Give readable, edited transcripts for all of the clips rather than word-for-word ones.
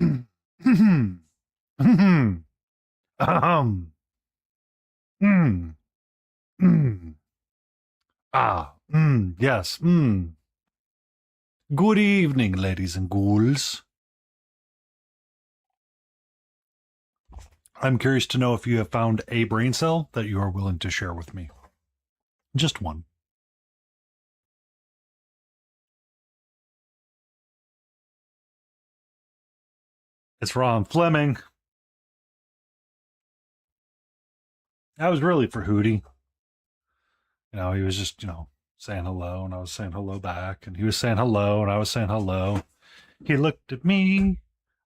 Ahem. Mm. Mm. Yes. Good evening, ladies and ghouls. I'm curious to know if you have found a brain cell that you are willing to share with me. Just one. It's Ron Fleming. That was really for Hootie. He was just, saying hello, and I was saying hello back, and he was saying hello, and I was saying hello. He looked at me.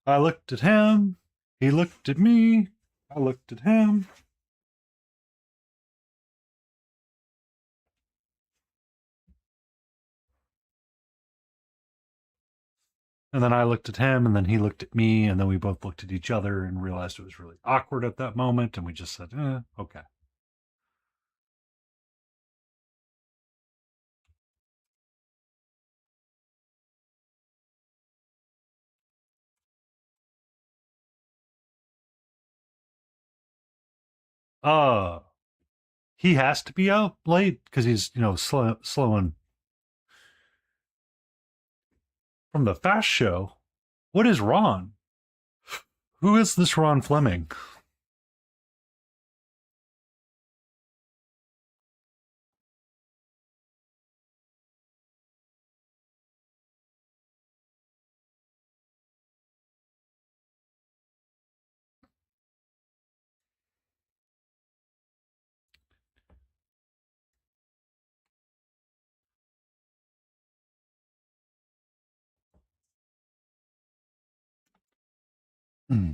I looked at him. He looked at me. I looked at him. And then I looked at him, and then he looked at me, and then we both looked at each other and realized it was really awkward at that moment, and we just said, okay. Uh, he has to be out late because he's, slowing from the fast show. What is Ron? Who is this Ron Fleming? Hmm.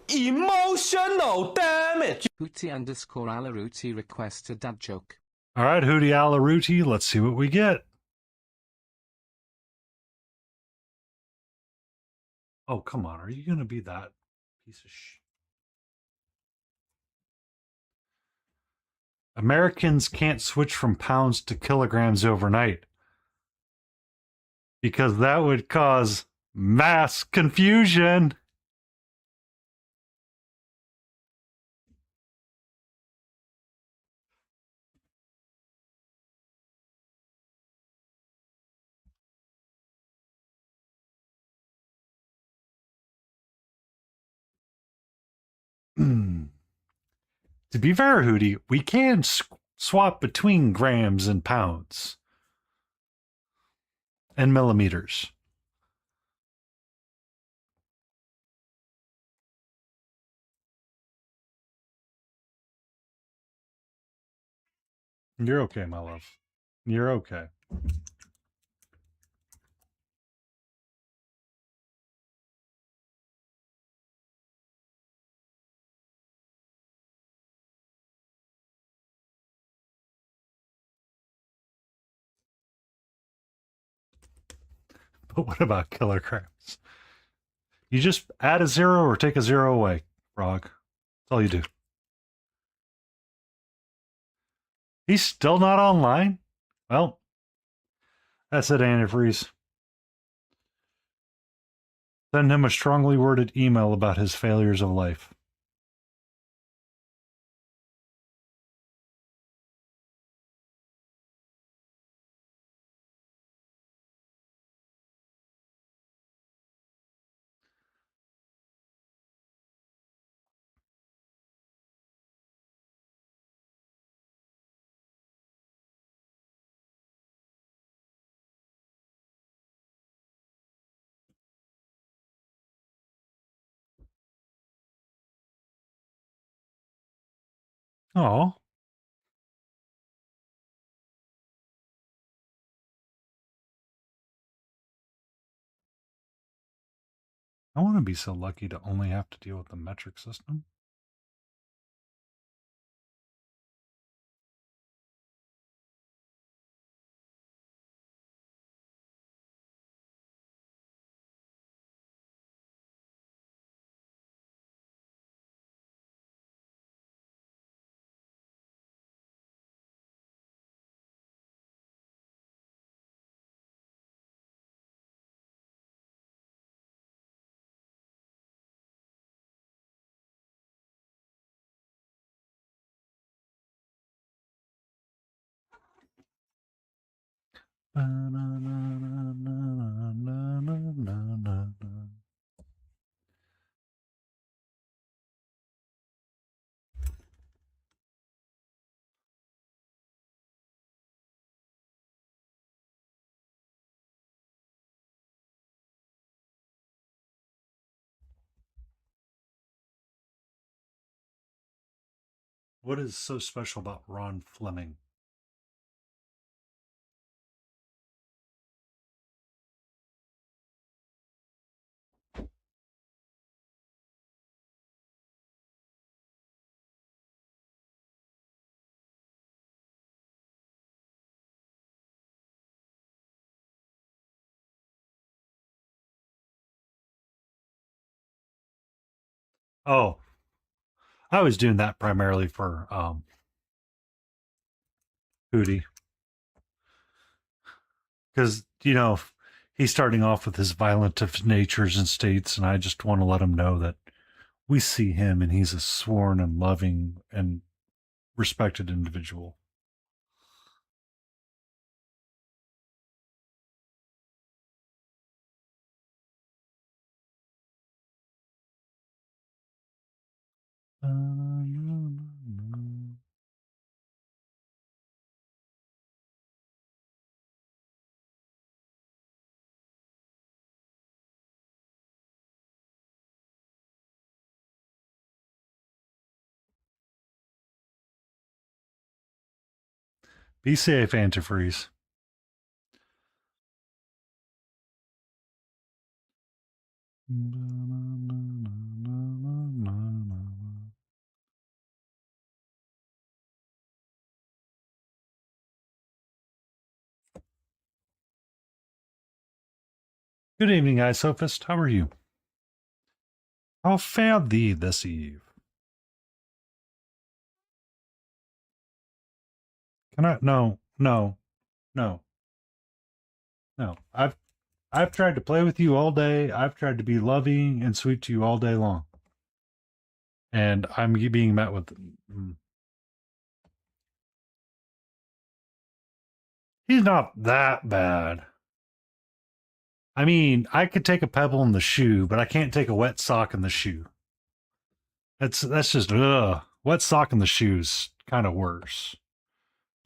Emotional damage. Hootie underscore Alaruti requests a dad joke. All right, Hootie Alaruti, let's see what we get. Oh, come on. Are you going to be that piece of shit? Americans can't switch from pounds to kilograms overnight because that would cause mass confusion. To be fair, Hootie, we can swap between grams and pounds and millimeters. You're okay, my love. You're okay. But what about kilograms? You just add a zero or take a zero away, Frog. That's all you do. He's still not online? Well, that's it, antifreeze. Send him a strongly worded email about his failures of life. Oh, I want to be so lucky to only have to deal with the metric system. What is so special about Ron Fleming? Oh, I was doing that primarily for Hootie because he's starting off with his violent of natures and states, and I just want to let him know that we see him and he's a sworn and loving and respected individual. Be safe, antifreeze. Good evening, Isophist. How are you? How fared thee this eve? Can I? No, no, no, no. I've tried to play with you all day. I've tried to be loving and sweet to you all day long, and I'm being met with. He's not that bad. I mean, I could take a pebble in the shoe, but I can't take a wet sock in the shoe. That's just ugh. Wet sock in the shoes kind of worse.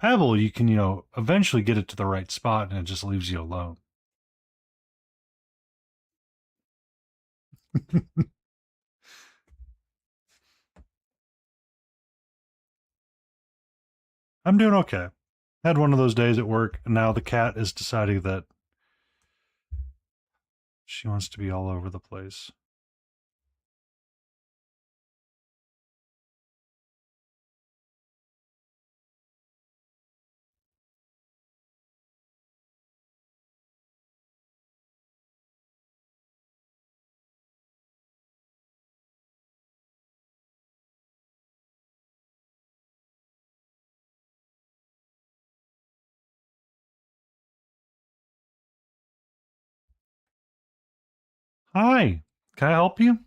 Pebble, you can eventually get it to the right spot, and it just leaves you alone. I'm doing okay. Had one of those days at work, and now the cat is deciding that she wants to be all over the place. Hi, can I help you?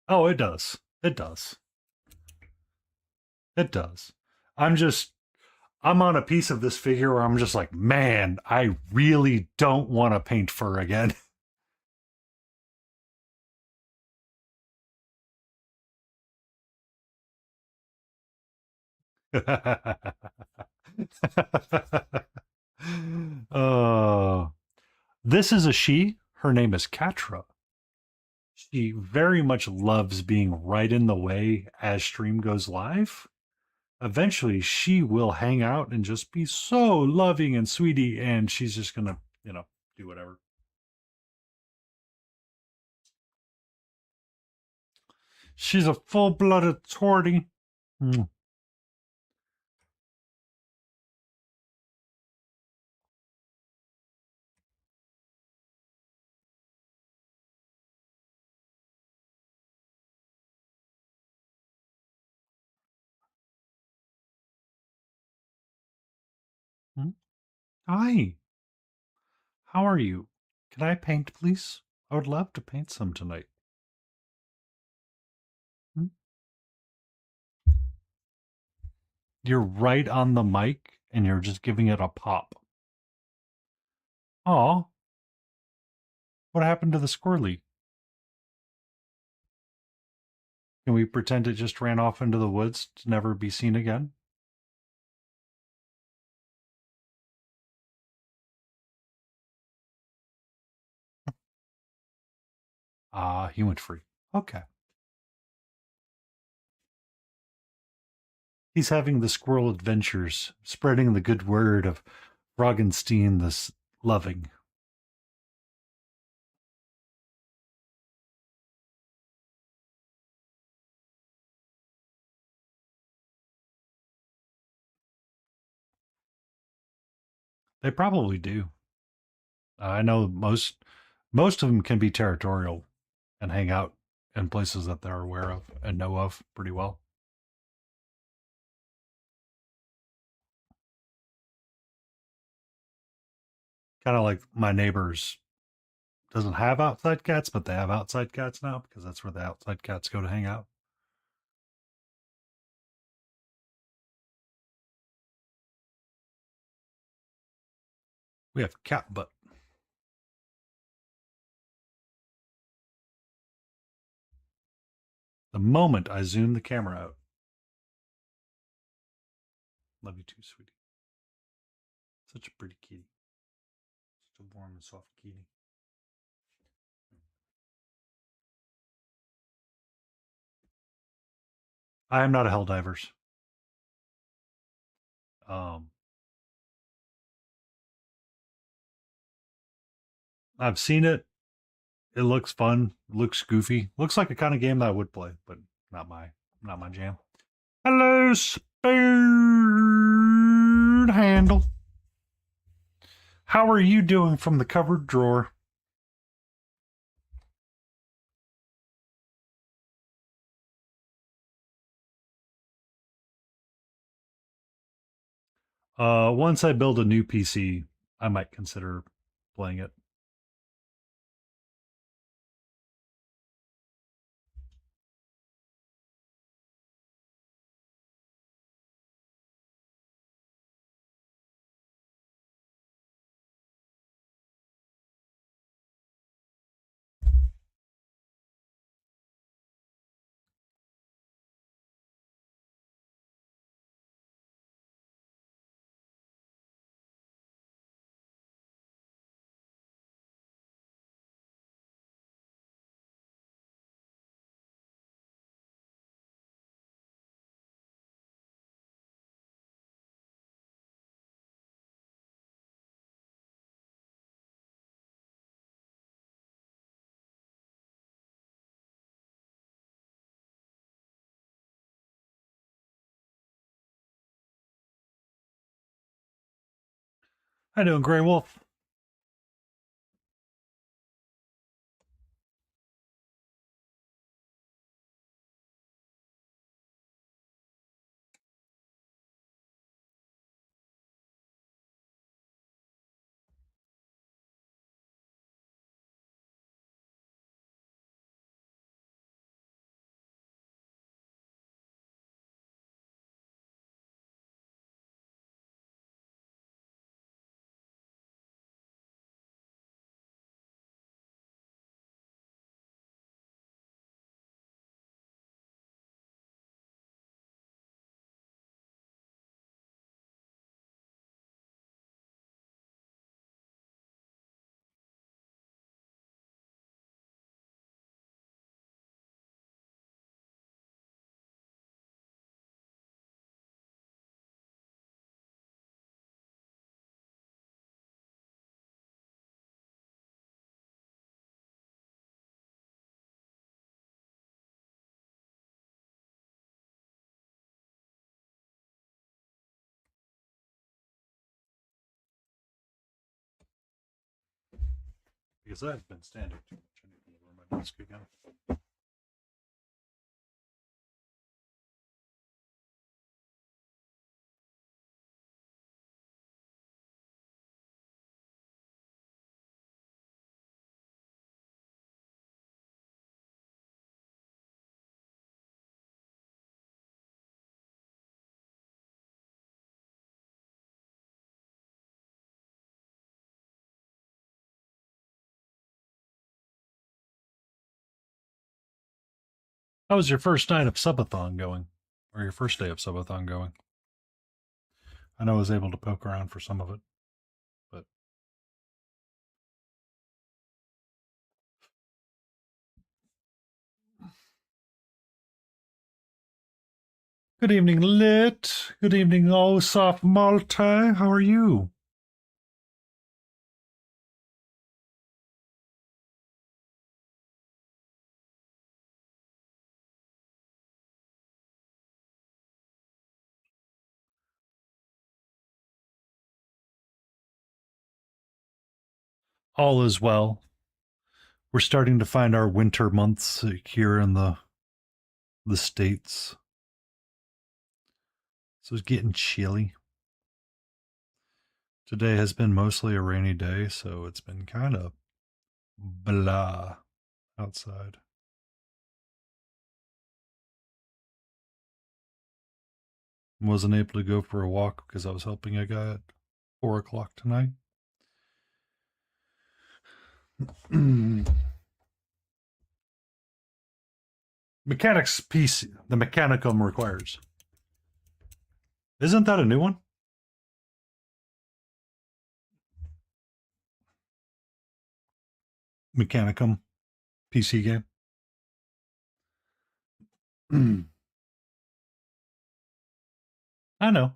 Oh, it does. It does. It does. I'm on a piece of this figure where I'm just like, man, I really don't want to paint fur again. uh, this is a she. Her name is Katra. She very much loves being right in the way as stream goes live. Eventually, she will hang out and just be so loving and sweetie, and she's just gonna, do whatever. She's a full-blooded tortie. Mm. Mm. Hi, how are you? Can I paint, please? I would love to paint some tonight. Mm. You're right on the mic, and you're just giving it a pop. Aw, what happened to the squirrely? Can we pretend it just ran off into the woods to never be seen again? Ah, he went free. Okay. He's having the squirrel adventures, spreading the good word of Roggenstein the loving. They probably do. I know most of them can be territorial and hang out in places that they're aware of and know of pretty well. Kind of like my neighbors doesn't have outside cats, but they have outside cats now because that's where the outside cats go to hang out. We have cat butt. The moment I zoom the camera out. Love you too, sweetie. Such a pretty kitty. Such a warm and soft kitty. I am not a Helldivers. Um, I've seen it. It looks fun. It looks goofy. Looks like a kind of game that I would play, but not my jam. Hello, Spoon Handle. How are you doing from the cupboard drawer? Once I build a new PC, I might consider playing it. How you doing, Grey Wolf? Because I've been standing too much. I need to lower my desk again. How was your first night of subathon going? Or your first day of subathon going? I know I was able to poke around for some of it, but good evening, Lit. Good evening, oh soft Malta. How are you? All is well. We're starting to find our winter months here in the States. So it's getting chilly. Today has been mostly a rainy day, so it's been kind of blah outside. Wasn't able to go for a walk because I was helping a guy at 4 o'clock tonight. Mechanics piece, the Mechanicum requires. Isn't that a new one? Mechanicum PC game. I know.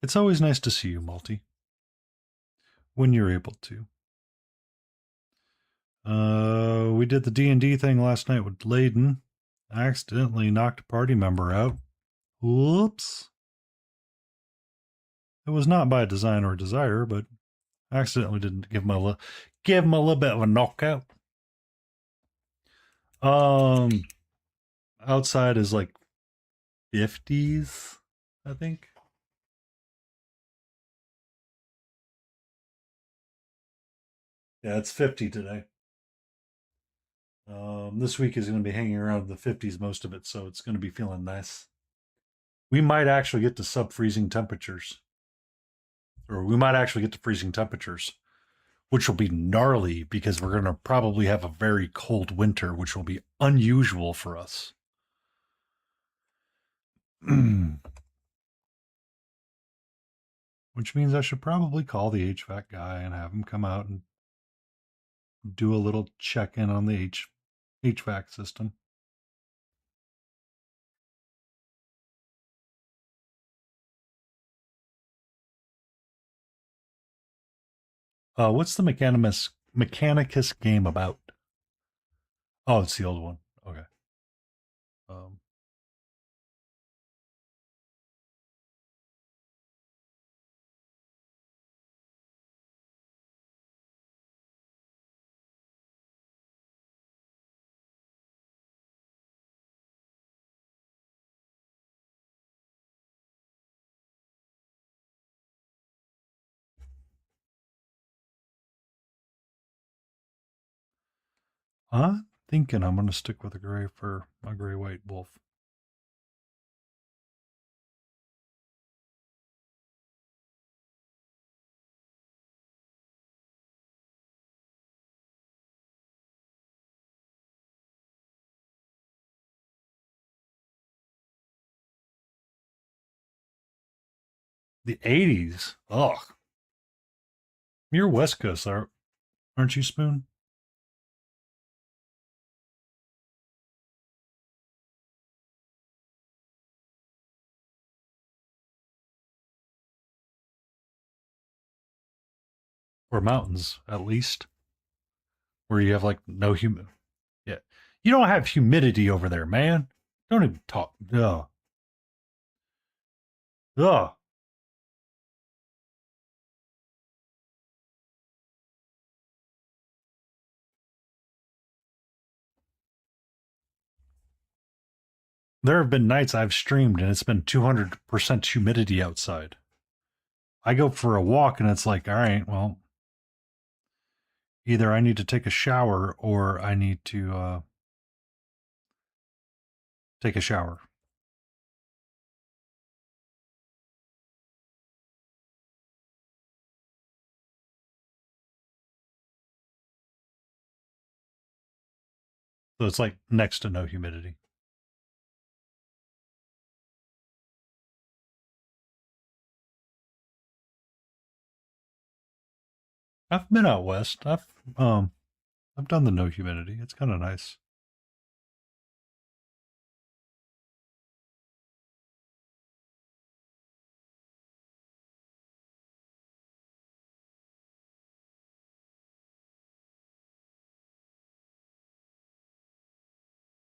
It's always nice to see you, Multi, when you're able to. We did the D&D thing last night with Layden. I accidentally knocked a party member out. Whoops. It was not by design or desire, but I accidentally didn't give him a little bit of a knockout. Outside is like 50s, I think. Yeah, it's 50 today. This week is going to be hanging around the 50s most of it, so it's going to be feeling nice. We might actually get to sub-freezing temperatures, or we might actually get to freezing temperatures, which will be gnarly because we're going to probably have a very cold winter, which will be unusual for us. Which means I should probably call the HVAC guy and have him come out and do a little check-in on the HVAC system. What's the Mechanicus game about? Oh, it's the old one. Okay. Um, I'm thinking I'm going to stick with a gray for my gray white wolf. The 80s. Ugh. You're West Coast, aren't you, Spoon? Or mountains, at least, where you have like no humid. Yeah. You don't have humidity over there, man. Don't even talk. Ugh. Ugh. There have been nights I've streamed and it's been 200% humidity outside. I go for a walk and it's like, all right, well, either I need to take a shower or I need to take a shower. So it's like next to no humidity. I've been out west. I've done the no humidity. It's kind of nice.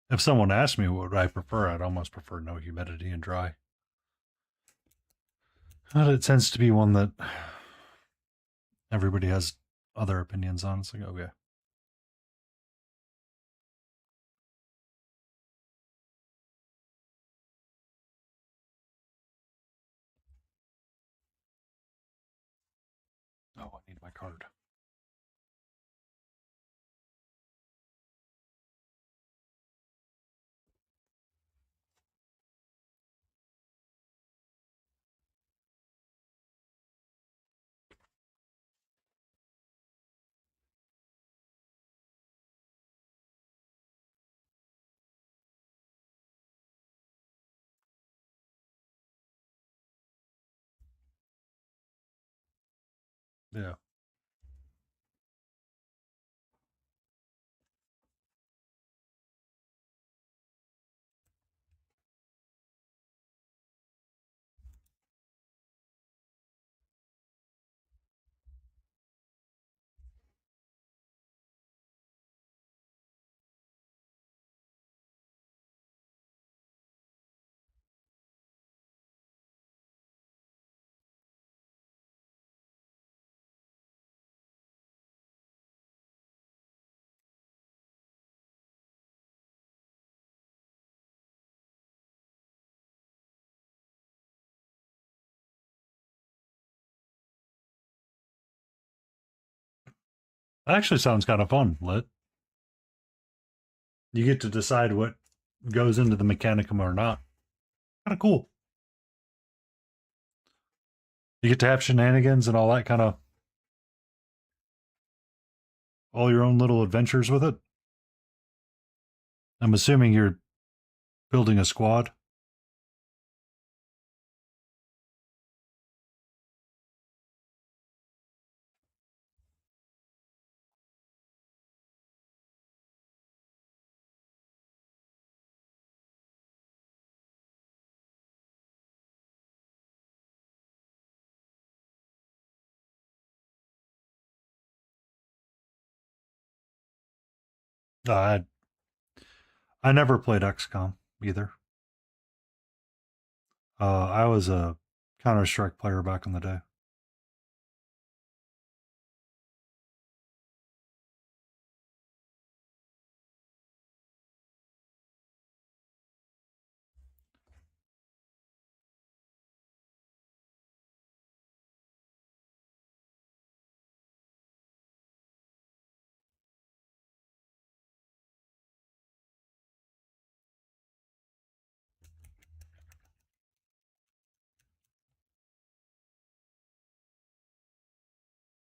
If someone asked me what I prefer, I'd almost prefer no humidity and dry. But it tends to be one that everybody has other opinions on. It's like, okay. Oh, I need my card. Yeah. That actually sounds kind of fun, Lit. You get to decide what goes into the Mechanicum or not. Kind of cool. You get to have shenanigans and all that kind of, all your own little adventures with it. I'm assuming you're building a squad. I I never played XCOM either. I was a Counter Strike player back in the day.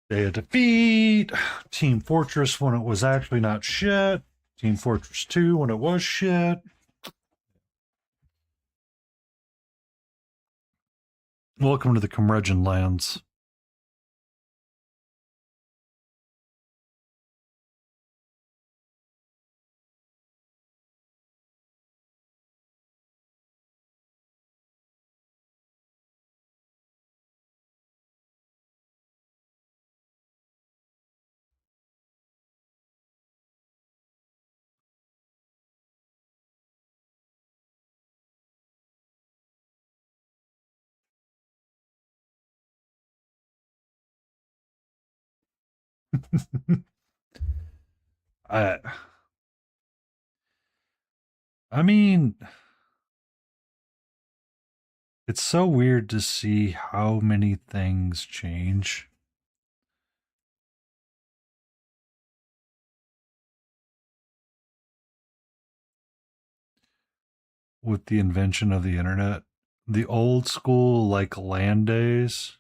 Day of Defeat, Team Fortress when it was actually not shit, Team Fortress 2 when it was shit. Welcome to the Comregen lands. I I mean, it's so weird to see how many things change. With the invention of the internet. The old school, like, LAN days.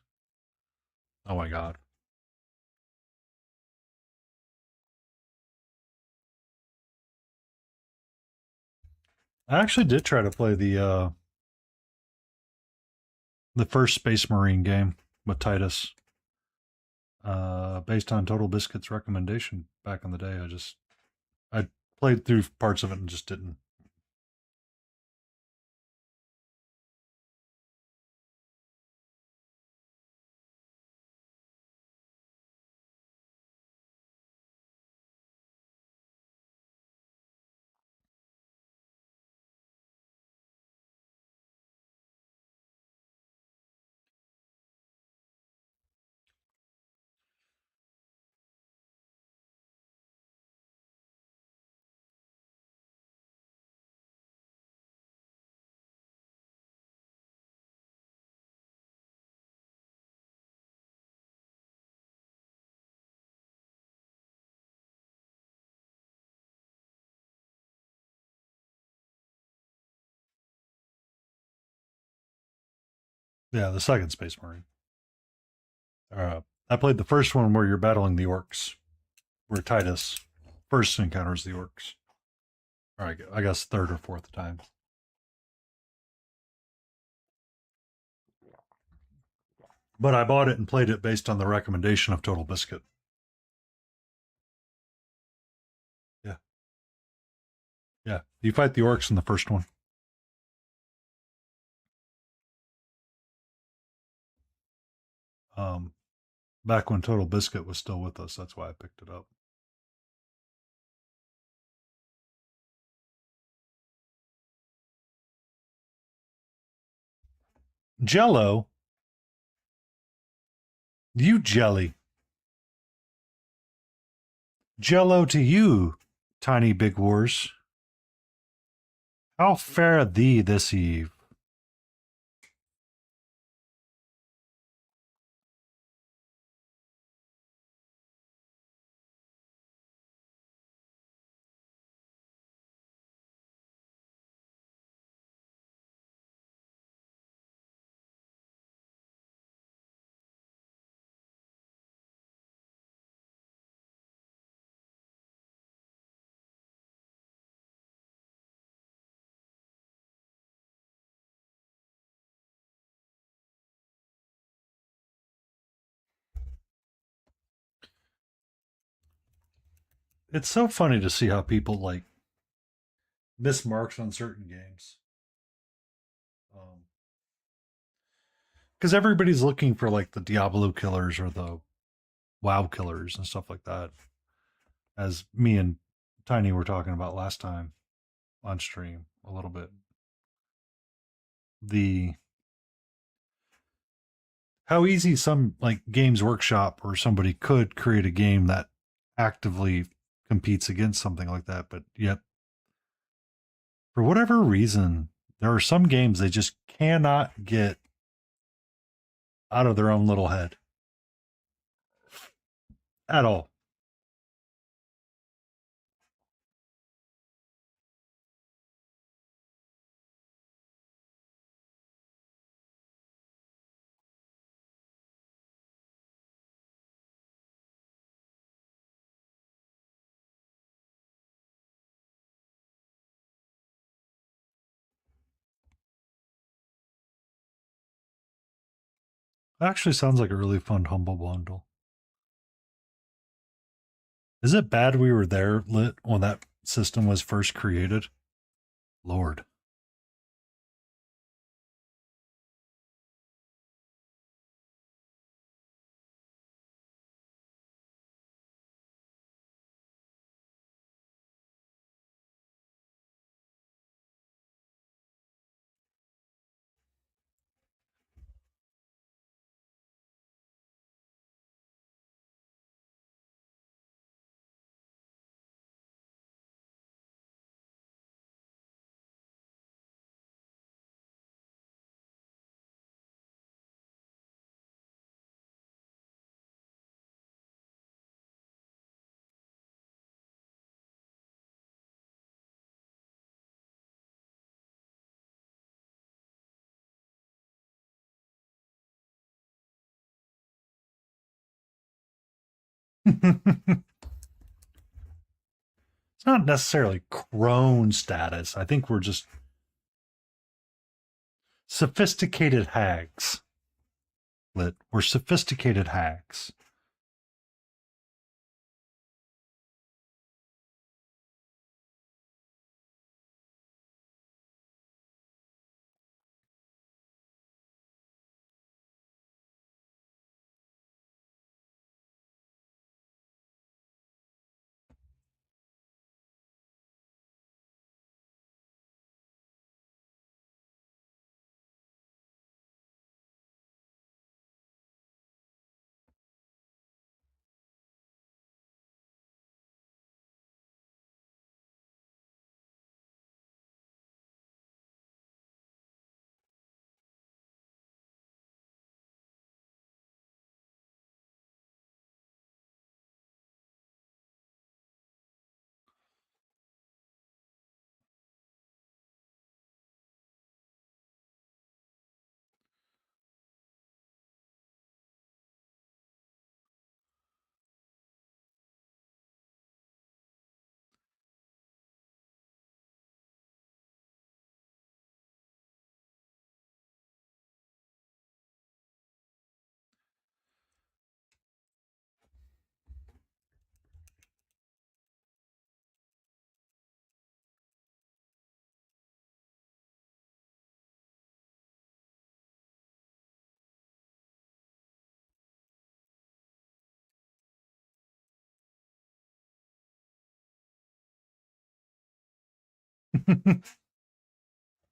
Oh my God. I actually did try to play the first Space Marine game with Titus, based on Total Biscuit's recommendation back in the day. I played through parts of it and just didn't. Yeah, the second Space Marine. I played the first one where you're battling the orcs, where Titus first encounters the orcs. Or I guess third or fourth time. But I bought it and played it based on the recommendation of Total Biscuit. Yeah. Yeah. You fight the orcs in the first one. Um, Back when Total Biscuit was still with us, that's why I picked it up. Jello? You jelly. Jello to you, tiny big wars. How fare thee this eve? It's so funny to see how people like miss marks on certain games. Because everybody's looking for like the Diablo killers or the WoW killers and stuff like that. As me and Tiny were talking about last time on stream a little bit. The how easy some like Games Workshop or somebody could create a game that actively competes against something like that, but yet for whatever reason, there are some games they just cannot get out of their own little head at all. It actually sounds like a really fun Humble Bundle. Is it bad we were there lit when that system was first created? Lord. It's not necessarily crone status. I think we're just Sophisticated hags. Lit. We're sophisticated hags.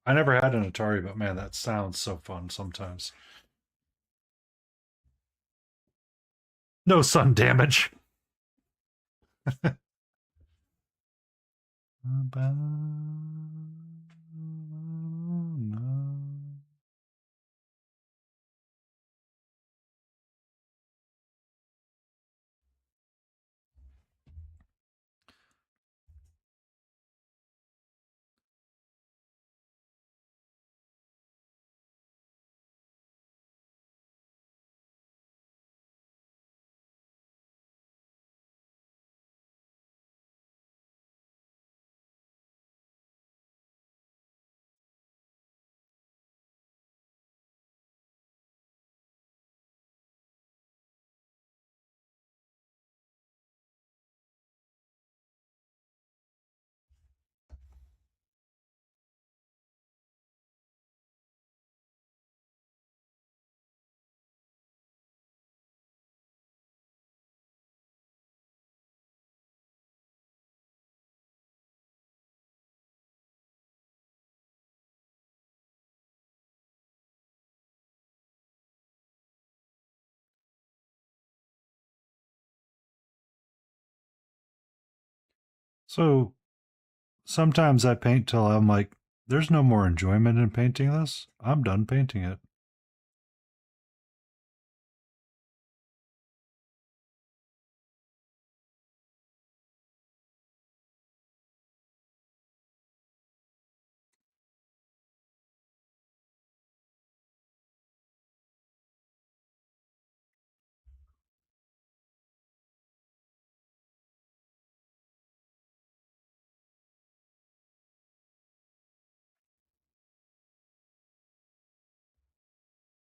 I never had an Atari, but man, that sounds so fun sometimes. No sun damage. So sometimes I paint till I'm like, there's no more enjoyment in painting this. I'm done painting it.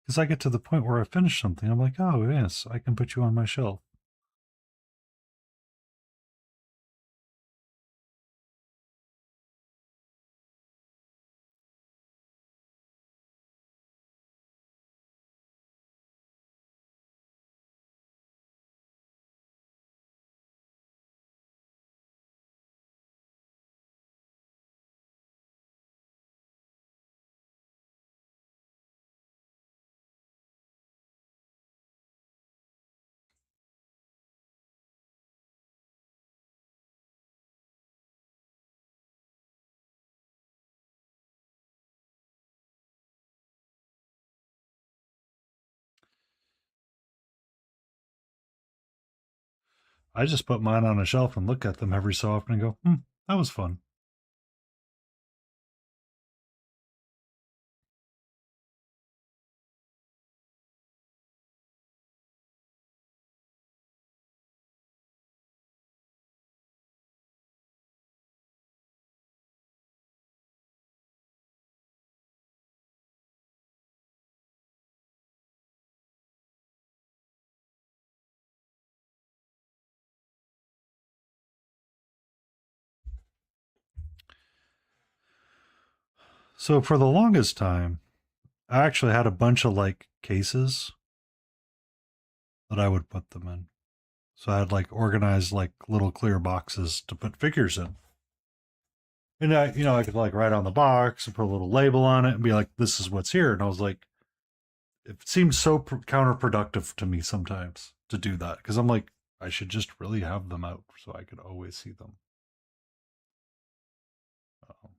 Because I get to the point where I finish something, I'm like, oh, yes, I can put you on my shelf. I just put mine on a shelf and look at them every so often and go, that was fun. So for the longest time, I actually had a bunch of like cases that I would put them in. So I had like organized like little clear boxes to put figures in. And I could like write on the box and put a little label on it and be like, this is what's here. And I was like, it seems so counterproductive to me sometimes to do that because I'm like, I should just really have them out so I could always see them. Um,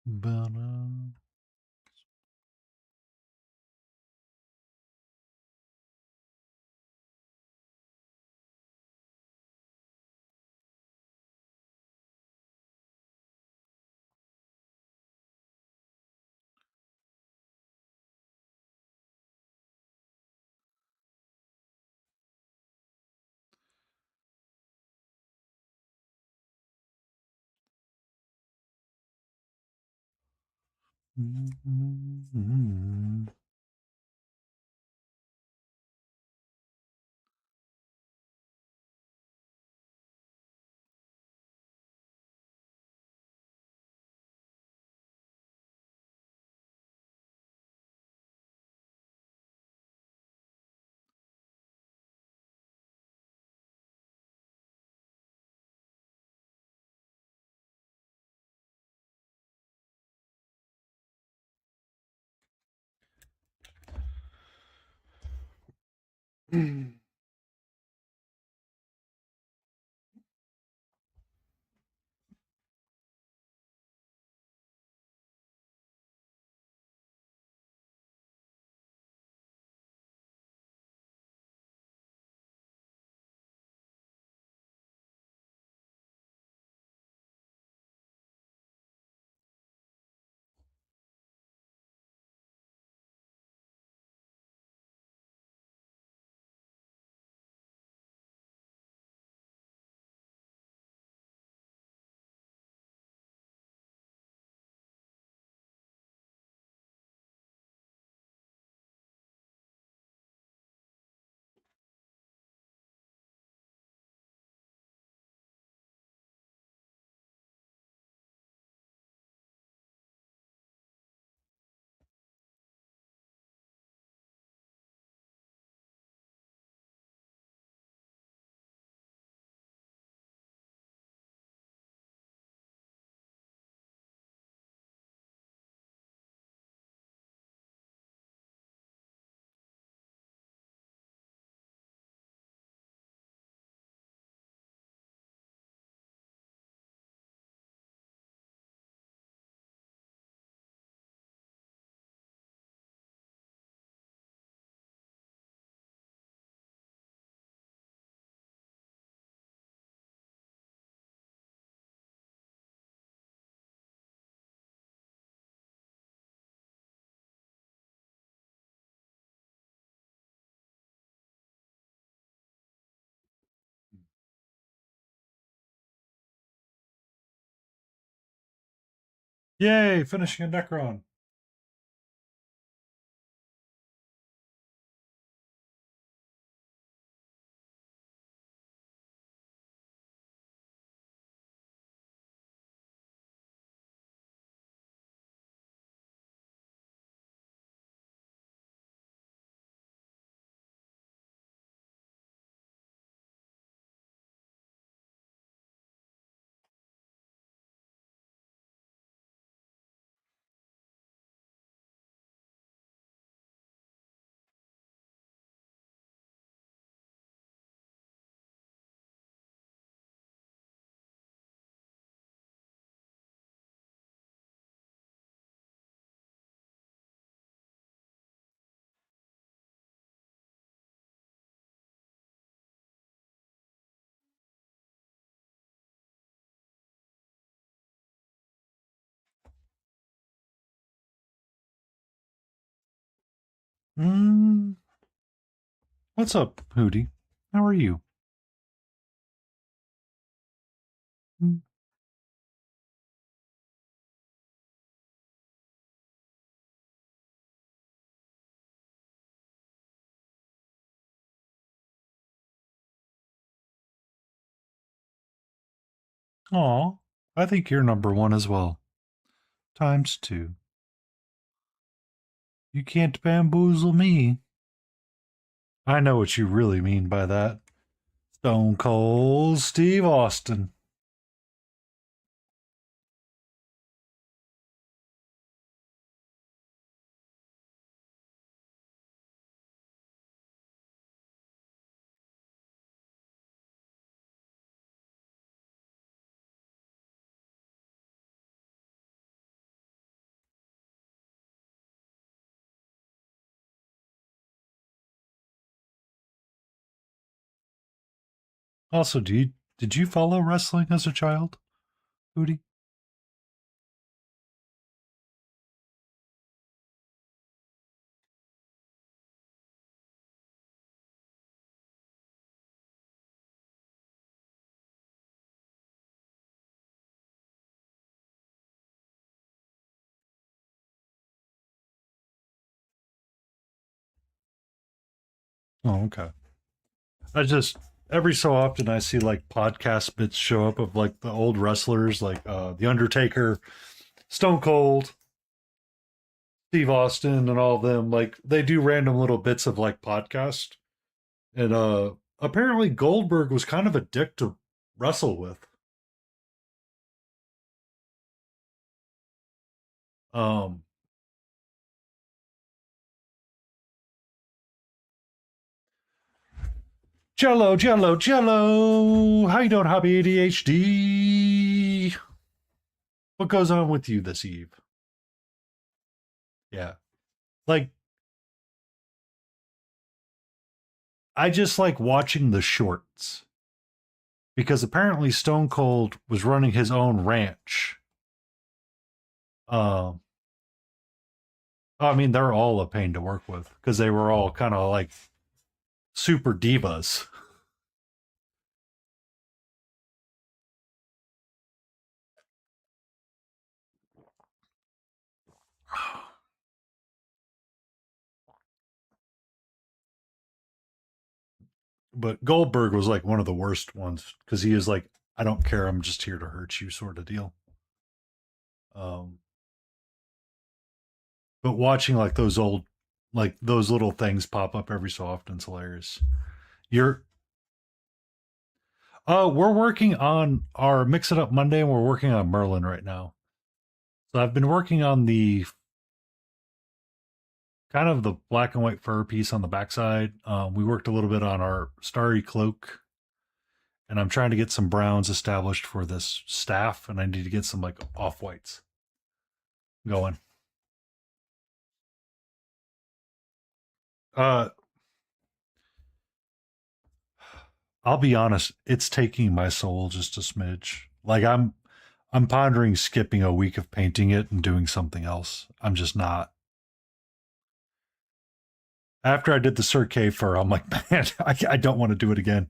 but, Yay, finishing a Necron. Mm, what's up, Hootie? How are you? Mm. Aw, I think you're number one as well. Times two. You can't bamboozle me. I know what you really mean by that. Stone Cold Steve Austin. Also, did you follow wrestling as a child, Hootie? Oh, okay. I just every so often I see like podcast bits show up of like the old wrestlers like The Undertaker, Stone Cold, Steve Austin, and all of them. Like they do random little bits of like podcast. And apparently Goldberg was kind of a dick to wrestle with. Um Jello, Jello, Jello. How you doing, Hobby ADHD? What goes on with you this eve? Yeah. Like I just like watching the shorts because apparently Stone Cold was running his own ranch. Um I mean they're all a pain to work with because they were all kind of like super divas. But Goldberg was like one of the worst ones because he is like, I don't care, I'm just here to hurt you, sort of deal. Um, but watching like those old, like those little things pop up every so often is hilarious. You're, we're working on our Mix It Up Monday, and we're working on Merlin right now. So I've been working on the kind of the black and white fur piece on the backside. We worked a little bit on our starry cloak, and I'm trying to get some browns established for this staff, and I need to get some like off whites going. Uh, I'll be honest, it's taking my soul just a smidge. Like I'm pondering skipping a week of painting it and doing something else. I'm just not. After I did the Sir K fur, I'm like, man, I don't want to do it again.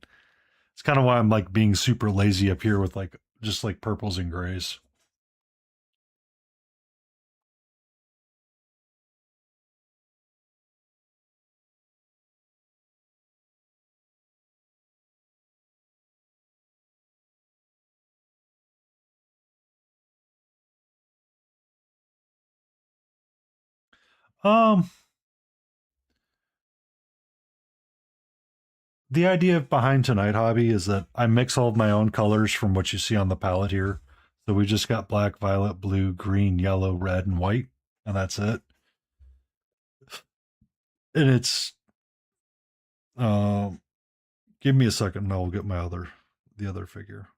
It's kind of why I'm like being super lazy up here with like just like purples and grays. Um, the idea behind tonight hobby is that I mix all of my own colors from what you see on the palette here. So we just got black, violet, blue, green, yellow, red, and white, and that's it. And it's um, give me a second, and I'll get the other figure.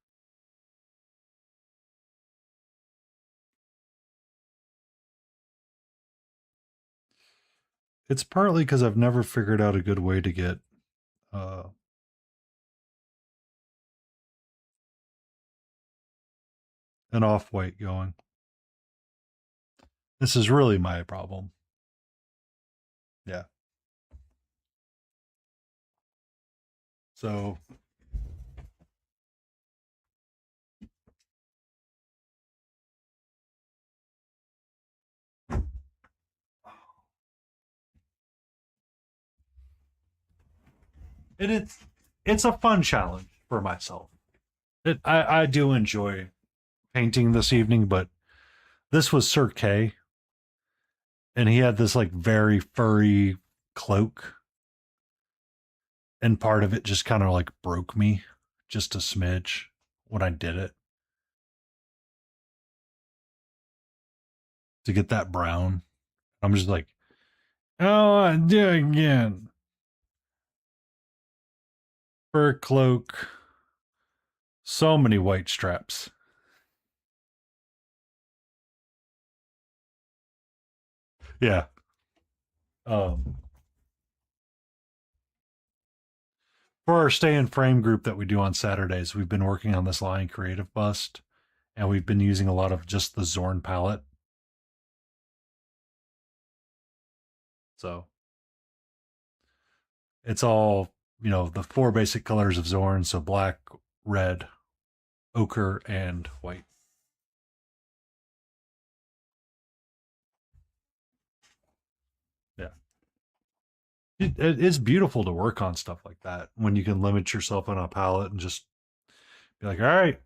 It's partly because I've never figured out a good way to get uh, an off white going. This is really my problem. Yeah. So and it's a fun challenge for myself. I do enjoy painting this evening, but this was Sir K, and he had this like very furry cloak, and part of it just kind of like broke me just a smidge when I did it to get that brown. I'm just like, oh, I do it again. Fur cloak, so many white straps. Yeah. Um, for our stay in frame group that we do on Saturdays, we've been working on this Lion Creative bust, and we've been using a lot of just the Zorn palette. So it's all, the four basic colors of Zorn. So black, red, ochre, and white. Yeah. It is beautiful to work on stuff like that when you can limit yourself on a palette and just be like, all right,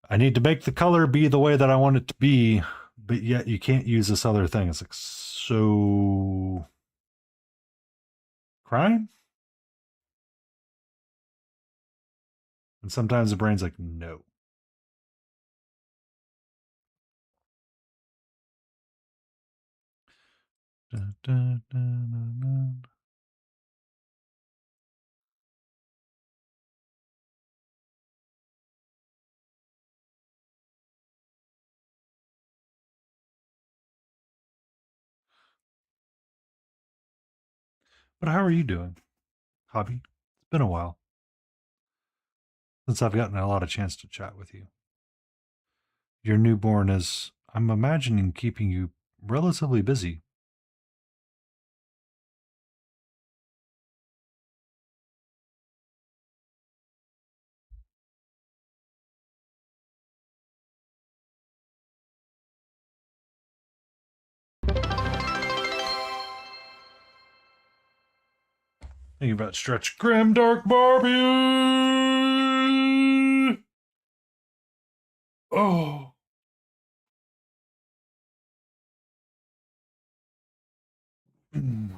I need to make the color be the way that I want it to be, but yet you can't use this other thing. It's like, so crime? And sometimes the brain's like, no. Dun, dun, dun, dun, dun. But how are you doing, hobby? It's been a while since I've gotten a lot of chance to chat with you. Your newborn is, I'm imagining, keeping you relatively busy. Thinking about Stretch Grim Dark Barbie. Oh. Mm.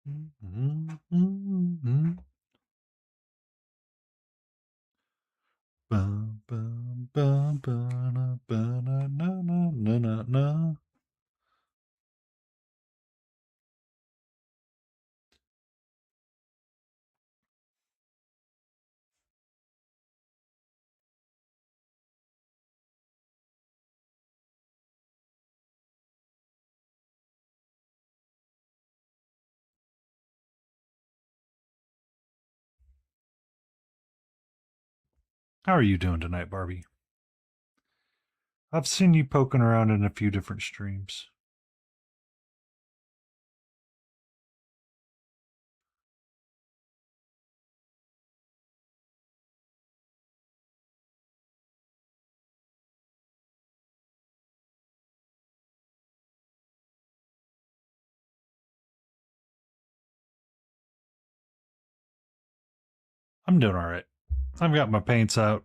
Mm, mm, mm. Bum, bum, bum, ba-na, ba-na, na, na, na, na, na. How are you doing tonight, Barbie? I've seen you poking around in a few different streams. I'm doing all right. I've got my paints out.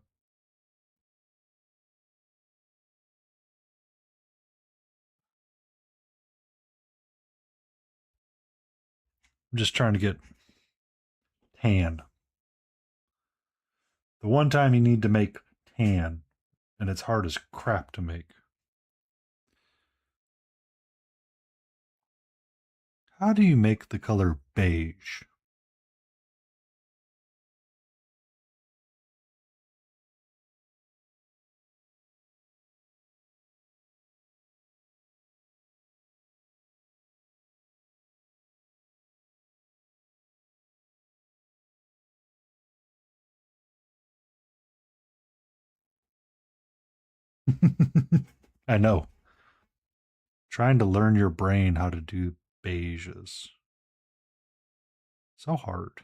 I'm just trying to get tan. The one time you need to make tan, and it's hard as crap to make. How do you make the color beige? I know. Trying to learn your brain how to do beiges. So hard.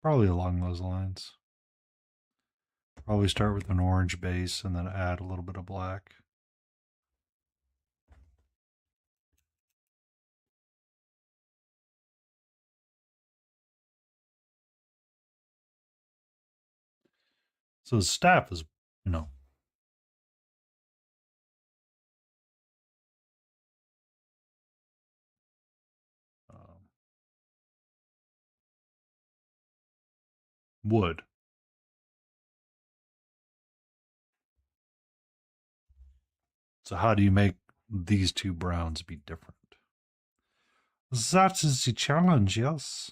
Probably along those lines. Probably start with an orange base and then add a little bit of black. So the staff is, you know, um, wood. So how do you make these two browns be different? That is the challenge, yes.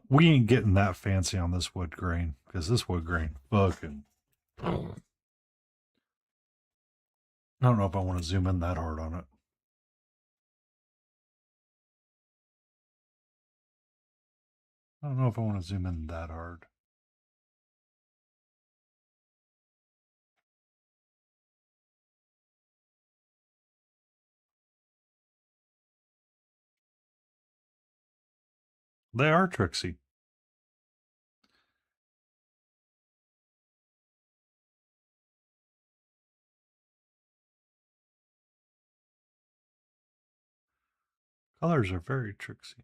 We ain't getting that fancy on this wood grain because this wood grain fucking. I don't know if I want to zoom in that hard on it. I don't know if I want to zoom in that hard. They are tricksy. Colors are very tricksy.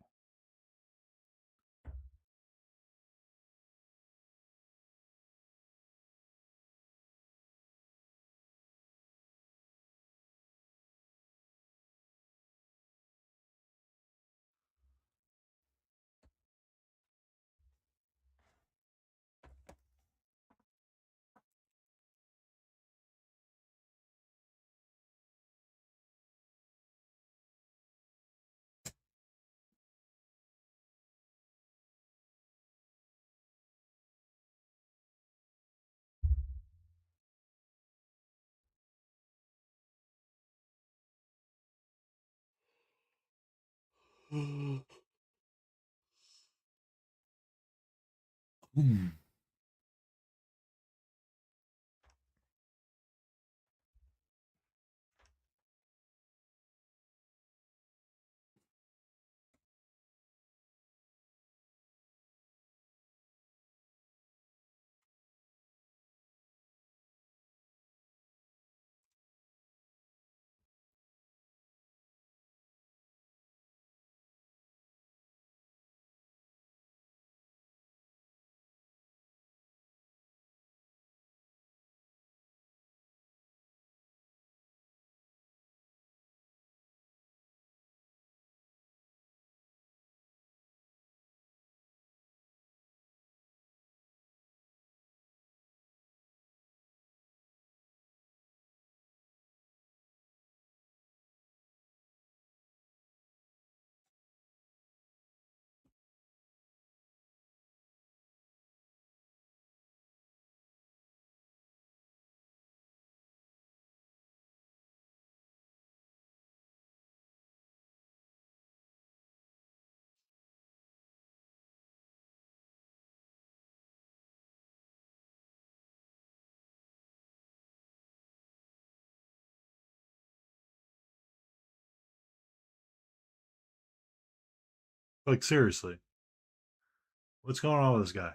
Hmm. Like, seriously, what's going on with this guy?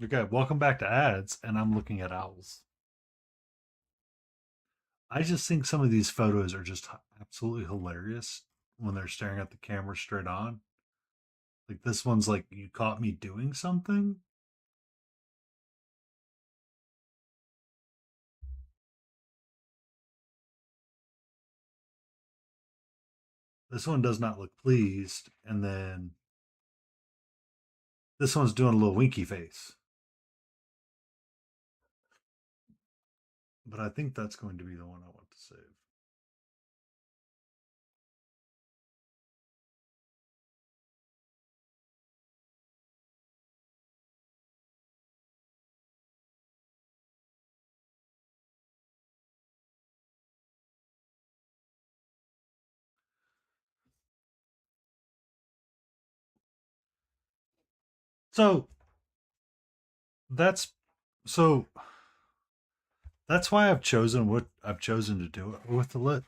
Okay, welcome back to ads, and I'm looking at owls. I just think some of these photos are just absolutely hilarious when they're staring at the camera straight on. Like this one's like, you caught me doing something. This one does not look pleased. And then this one's doing a little winky face. But I think that's going to be the one I want to save. So that's so that's why I've chosen what I've chosen to do it with the lit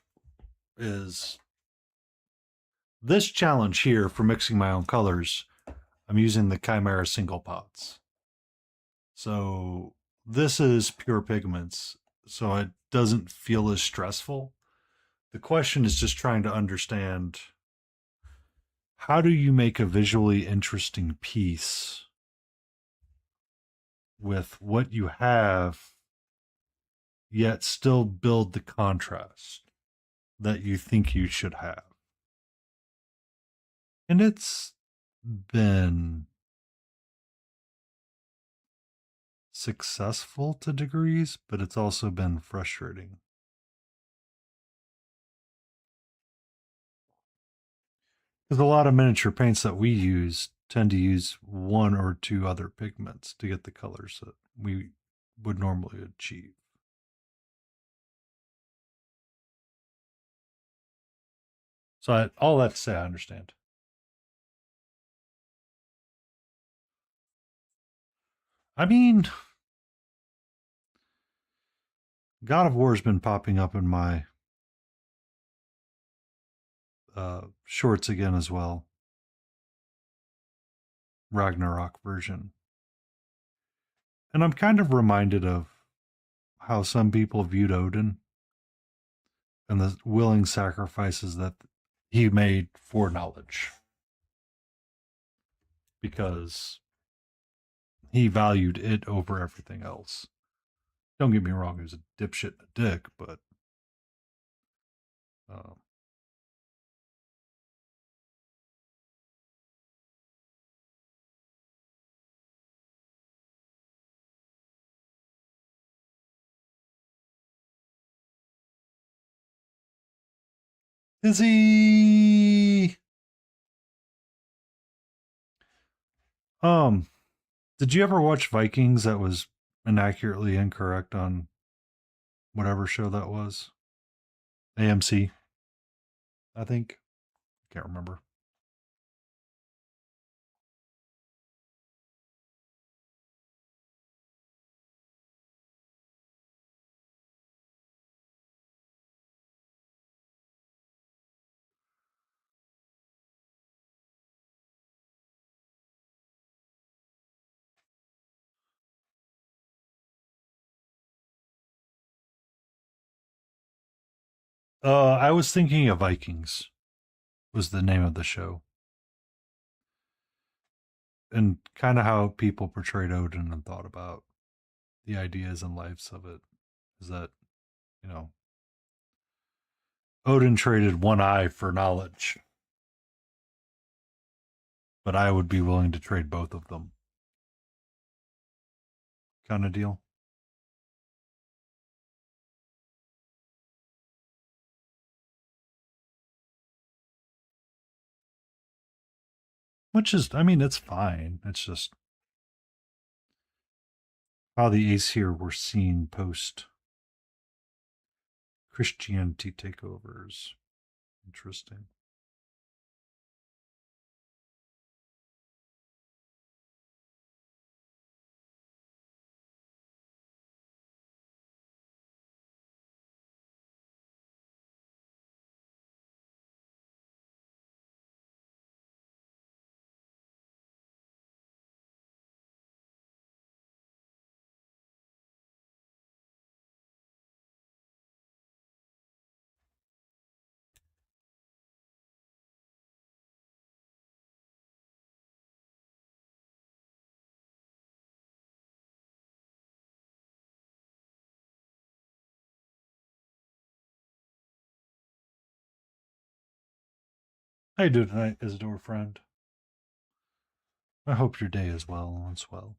is this challenge here for mixing my own colors. I'm using the Chimera single pots. So this is pure pigments, so it doesn't feel as stressful. The question is just trying to understand, how do you make a visually interesting piece with what you have, yet still build the contrast that you think you should have? And it's been successful to degrees, but it's also been frustrating. Because a lot of miniature paints that we use tend to use one or two other pigments to get the colors that we would normally achieve. So all that to say, I understand. I mean, God of War has been popping up in my shorts again as well. Ragnarok version. And I'm kind of reminded of how some people viewed Odin and the willing sacrifices that he made for knowledge. Because he valued it over everything else. Don't get me wrong, he was a dipshit and a dick, but um, is he? Um, did you ever watch Vikings that was inaccurately incorrect on whatever show that was? AMC, I think. Can't remember. I was thinking of Vikings was the name of the show. and kind of how people portrayed Odin and thought about the ideas and lives of it is that, you know, Odin traded one eye for knowledge, but I would be willing to trade both of them. Kind of deal. Which is, I mean, it's fine. It's just how the Aesir were seen post Christianity takeovers. Interesting. How you doing tonight, Isidore friend? I hope your day is well and swell.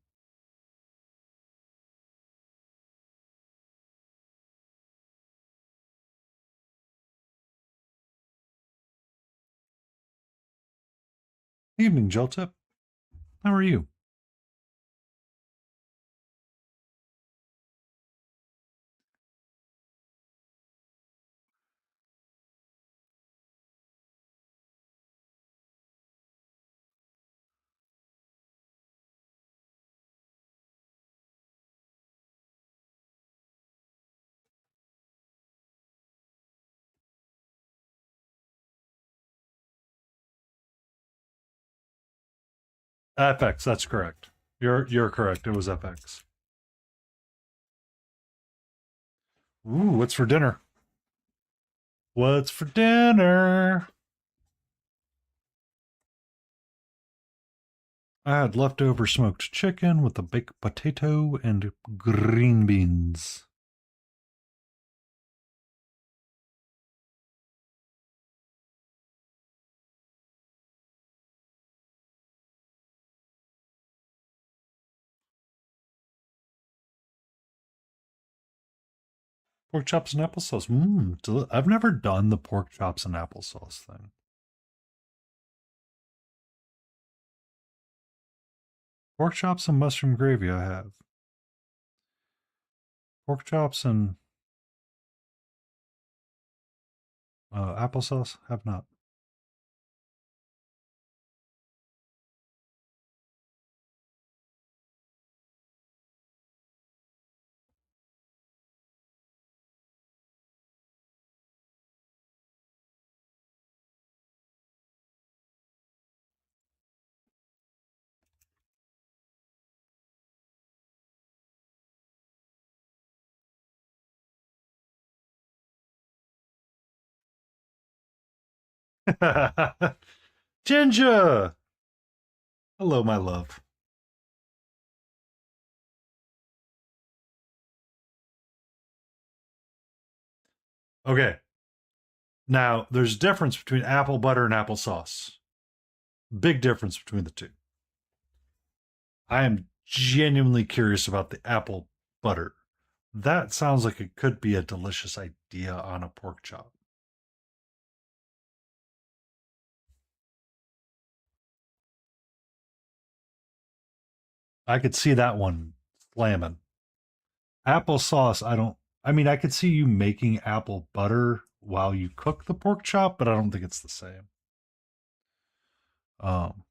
Evening, Jeltip. How are you? FX, that's correct. You're correct. It was FX. Ooh, what's for dinner? What's for dinner? I had leftover smoked chicken with a baked potato and green beans. Pork chops and applesauce. I've never done the pork chops and applesauce thing. Pork chops and mushroom gravy, I have. Pork chops and applesauce, have not. Ginger! Hello, my love. Okay. Now, there's a difference between apple butter and applesauce. Big difference between the two. I am genuinely curious about the apple butter. That sounds like it could be a delicious idea on a pork chop. I could see that one slamming. Applesauce, I don't. I mean, I could see you making apple butter while you cook the pork chop, but I don't think it's the same. Um,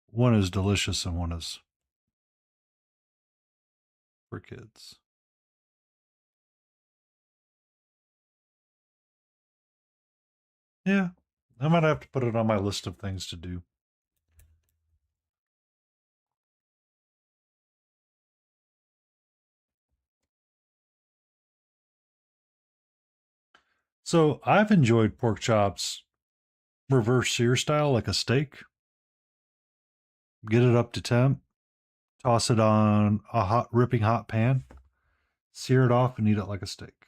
one is delicious and one is for kids. Yeah, I might have to put it on my list of things to do. So I've enjoyed pork chops reverse sear style, like a steak. Get it up to temp, toss it on a hot, ripping hot pan, sear it off, and eat it like a steak.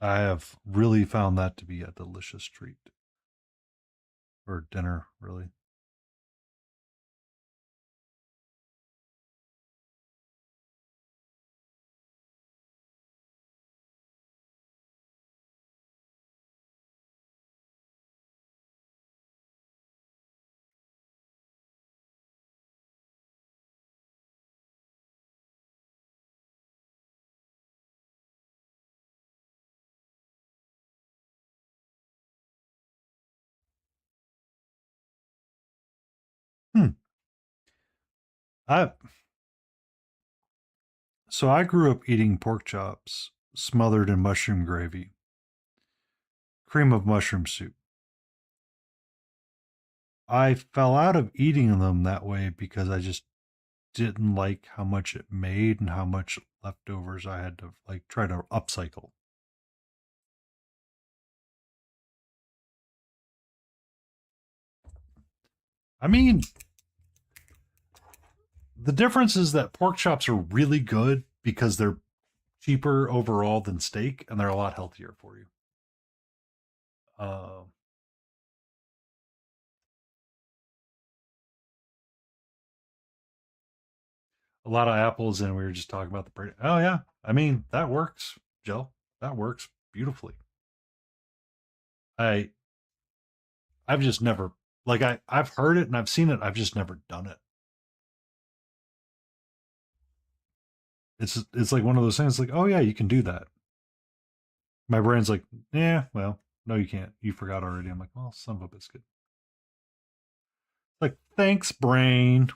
I have really found that to be a delicious treat or dinner, really. Hmm. I so I grew up eating pork chops smothered in mushroom gravy, cream of mushroom soup. I fell out of eating them that way because I just didn't like how much it made and how much leftovers I had to like try to upcycle. I mean, the difference is that pork chops are really good because they're cheaper overall than steak and they're a lot healthier for you. Uh, a lot of apples, and we were just talking about the brain. Oh yeah, I mean that works, Joe. That works beautifully. I I've just never like I've heard it and I've seen it. I've just never done it. It's like one of those things. Like, oh yeah, you can do that. My brain's like, yeah, well, no, you can't. You forgot already. I'm like, well, son of a biscuit. Like, thanks, brain.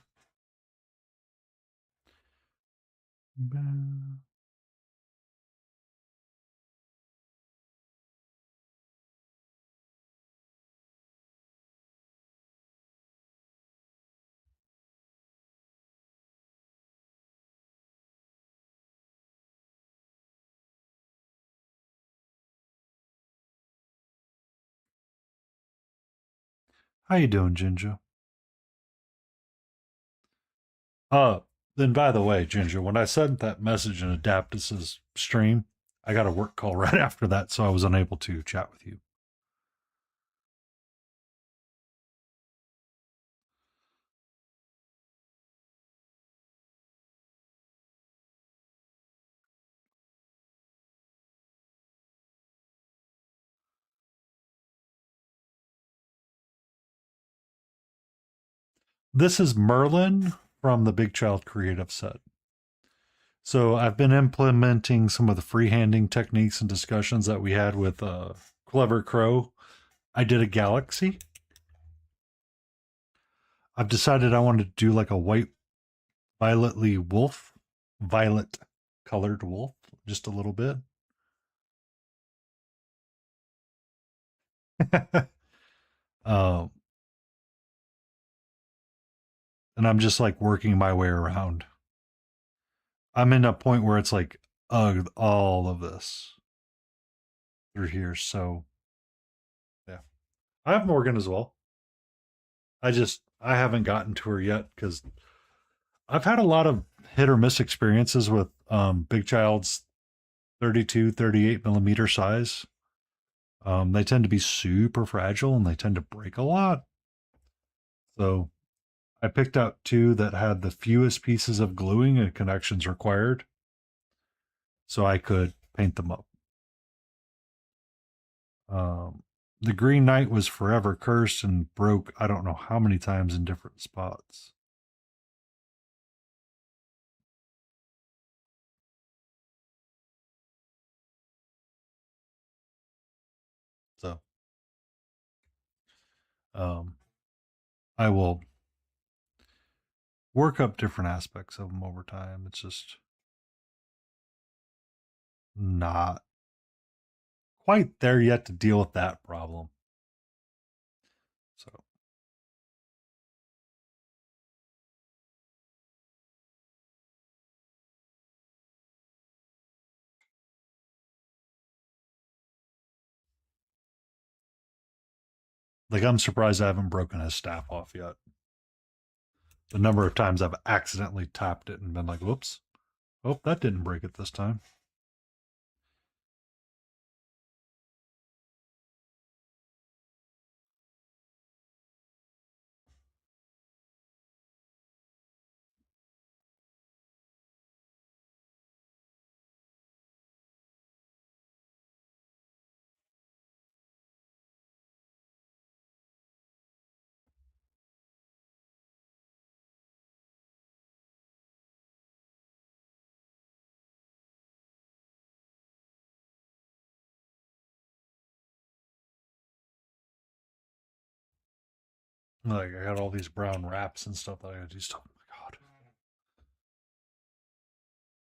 How you doing, Ginger? Uh, then by the way, Ginger, when I sent that message in Adaptus's stream, I got a work call right after that, so I was unable to chat with you. This is Merlin from the Big Child Creative set. So I've been implementing some of the freehanding techniques and discussions that we had with Clever Crow. I did a galaxy. I've decided I want to do like a white violetly wolf, violet colored wolf, just a little bit. um, and I'm just like working my way around. I'm in a point where it's like, all of this through here. So yeah, I have Morgan as well. I haven't gotten to her yet because I've had a lot of hit or miss experiences with Big Child's 32, 38 millimeter size. They tend to be super fragile and they tend to break a lot. So I picked out two that had the fewest pieces of gluing and connections required so I could paint them up. Um, the Green Knight was forever cursed and broke I don't know how many times in different spots. So um, I will work up different aspects of them over time. It's just not quite there yet to deal with that problem. So Like, I'm surprised I haven't broken his staff off yet. The number of times I've accidentally tapped it and been like, whoops. Oh, that didn't break it this time. Like, I got all these brown wraps and stuff that I gotta do stuff. Oh my god.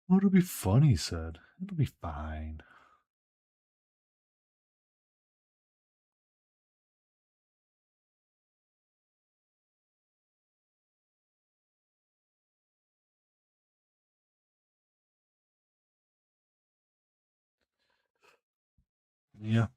Oh, it'll be fun, he said. It'll be fine. Yeah.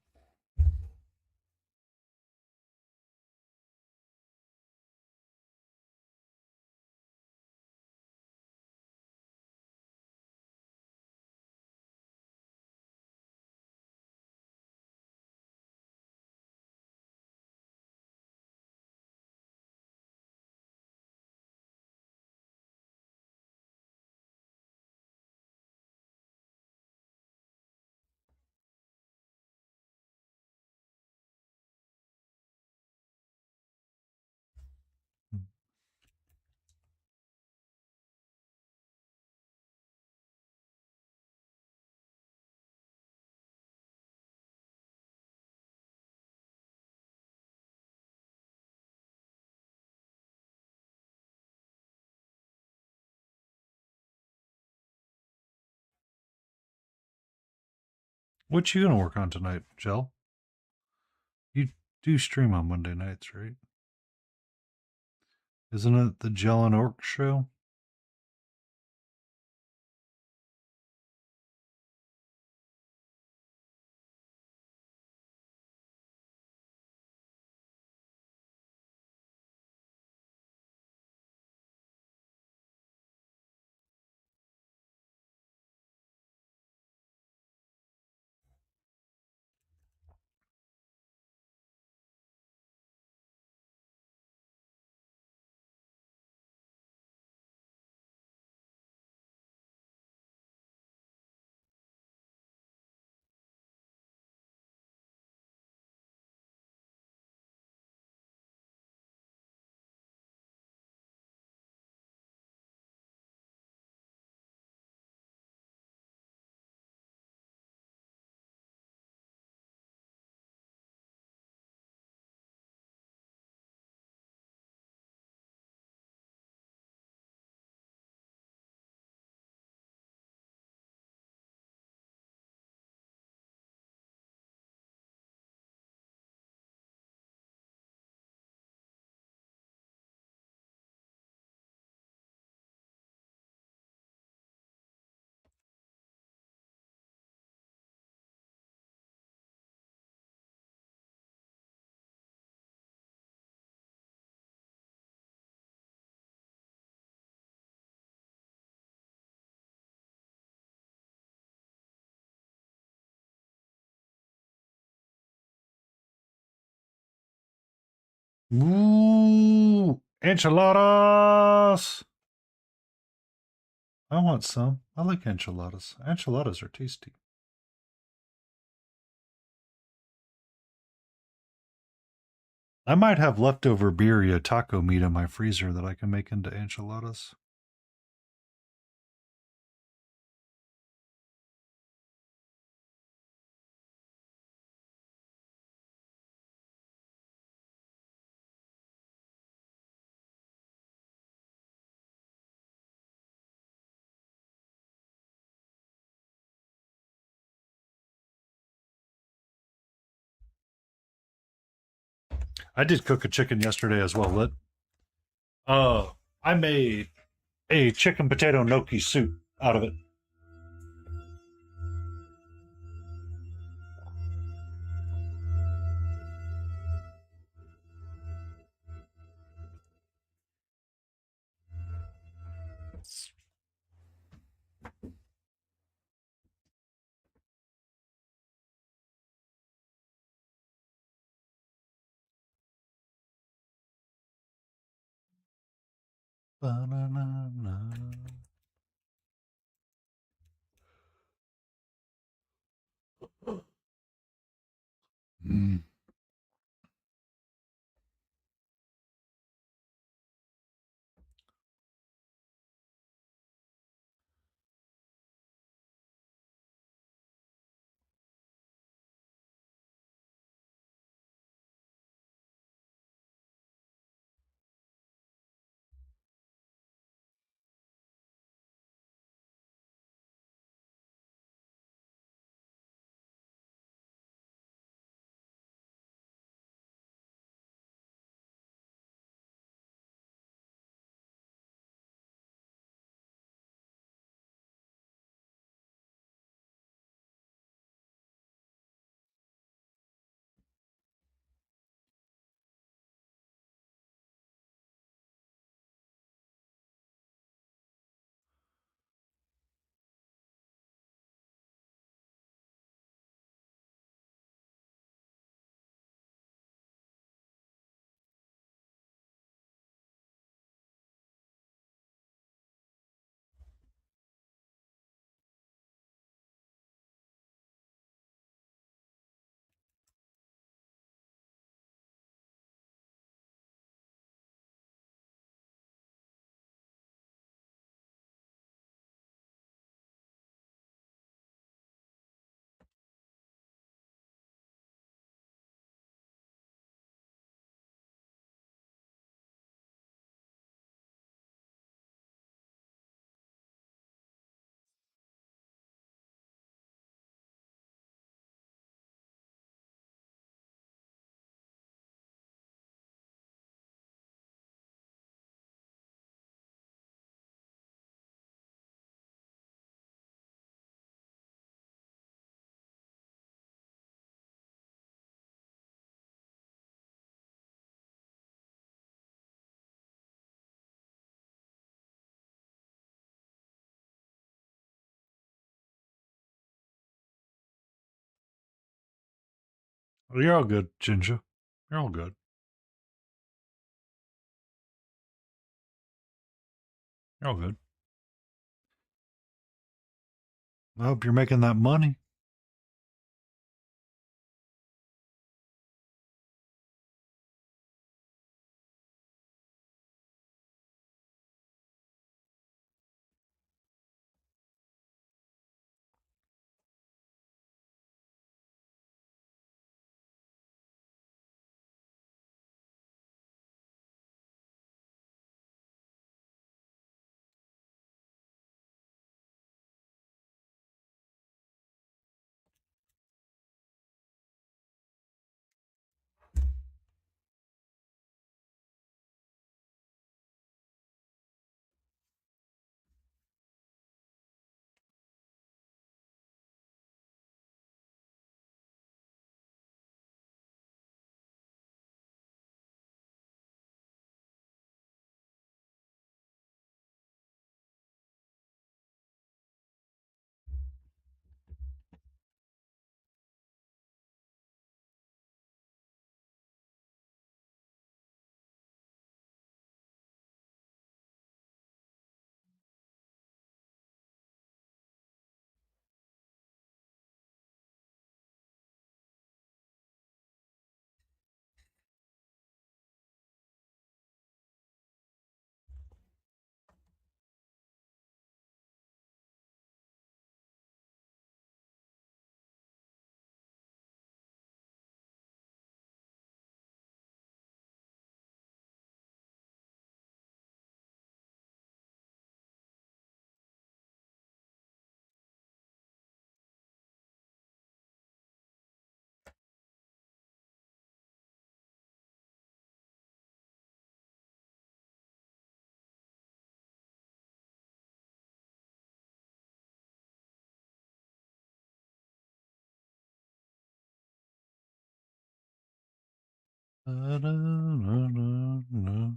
What you gonna work on tonight, Jell? You do stream on Monday nights, right? Isn't it the Jell and Orc show? Ooh, enchiladas! I want some. I like enchiladas. Enchiladas are tasty. I might have leftover birria taco meat in my freezer that I can make into enchiladas. I did cook a chicken yesterday as well, Lit. I made a chicken potato gnocchi soup out of it. Ba-na-na-na. Mm. You're all good, Ginger. You're all good. You're all good. I hope you're making that money. Da-da-da-da-da.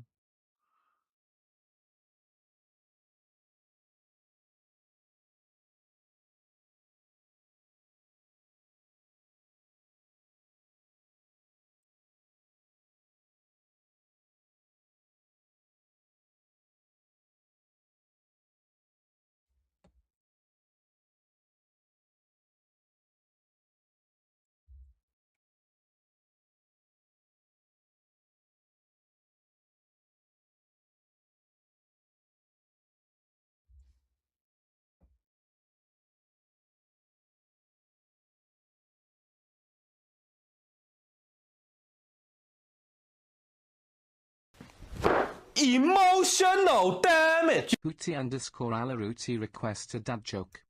Emotional damage. Hootie_Alaruti requests a dad joke.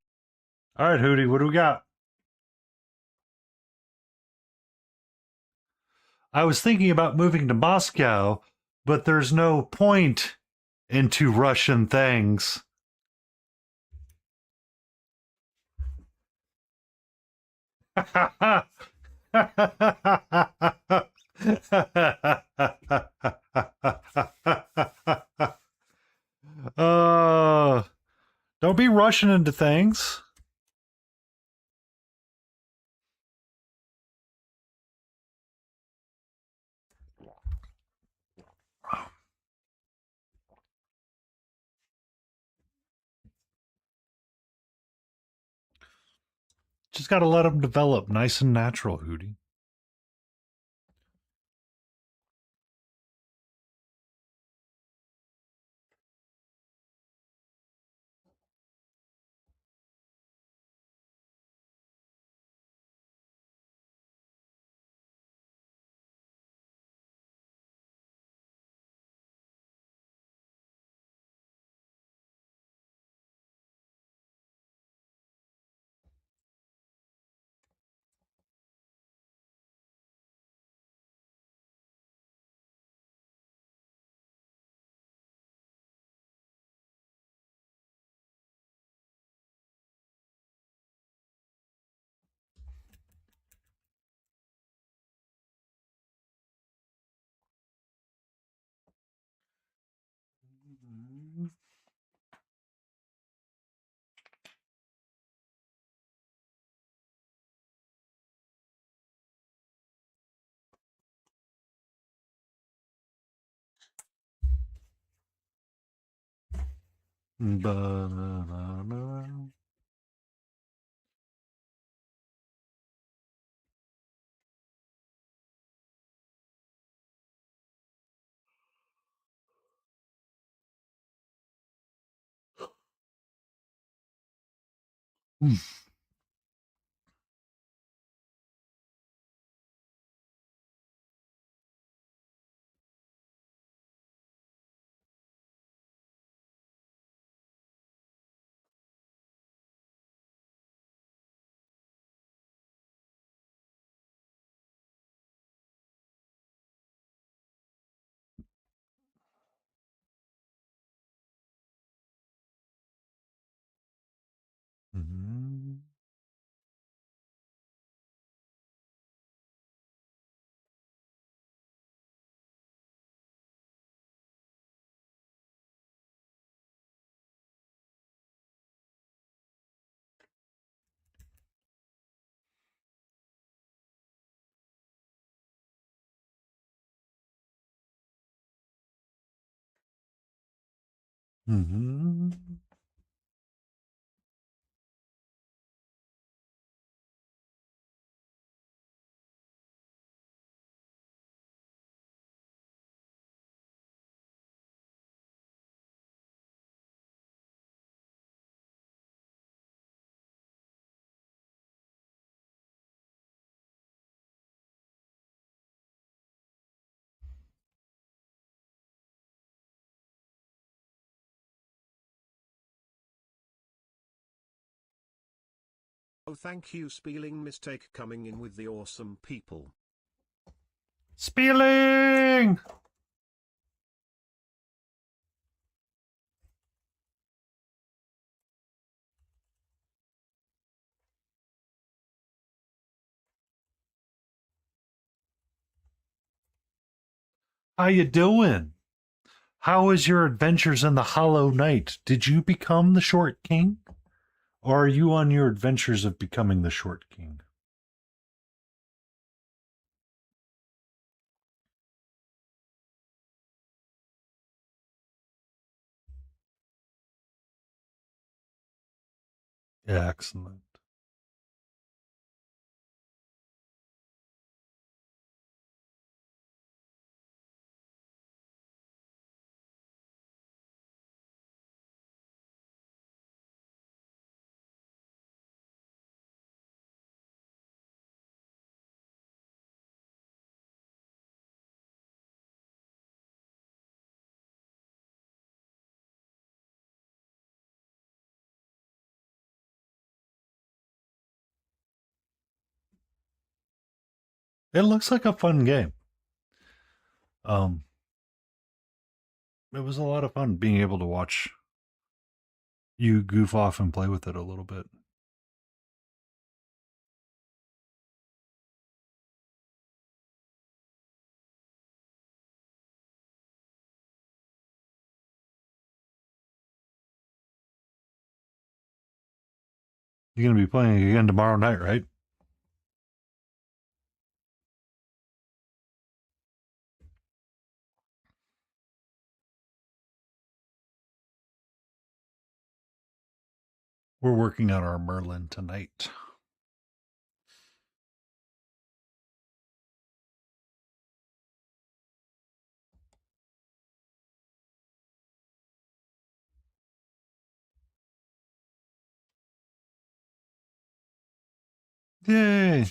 All right, Hootie, what do we got? I was thinking about moving to Moscow, but there's no point into Russian things. uh, don't be rushing into things. Just got to let them develop nice and natural, Hootie. Mhm. Mhm. Oh, thank you, Spelling Mistake, coming in with the awesome people. Spilling! How you doing? How is your adventures in the Hollow Knight? Did you become the Short King? Or are you on your adventures of becoming the Short King? Excellent. It looks like a fun game. Um, it was a lot of fun being able to watch you goof off and play with it a little bit. You're going to be playing again tomorrow night, right? We're working on our Merlin tonight. Yay!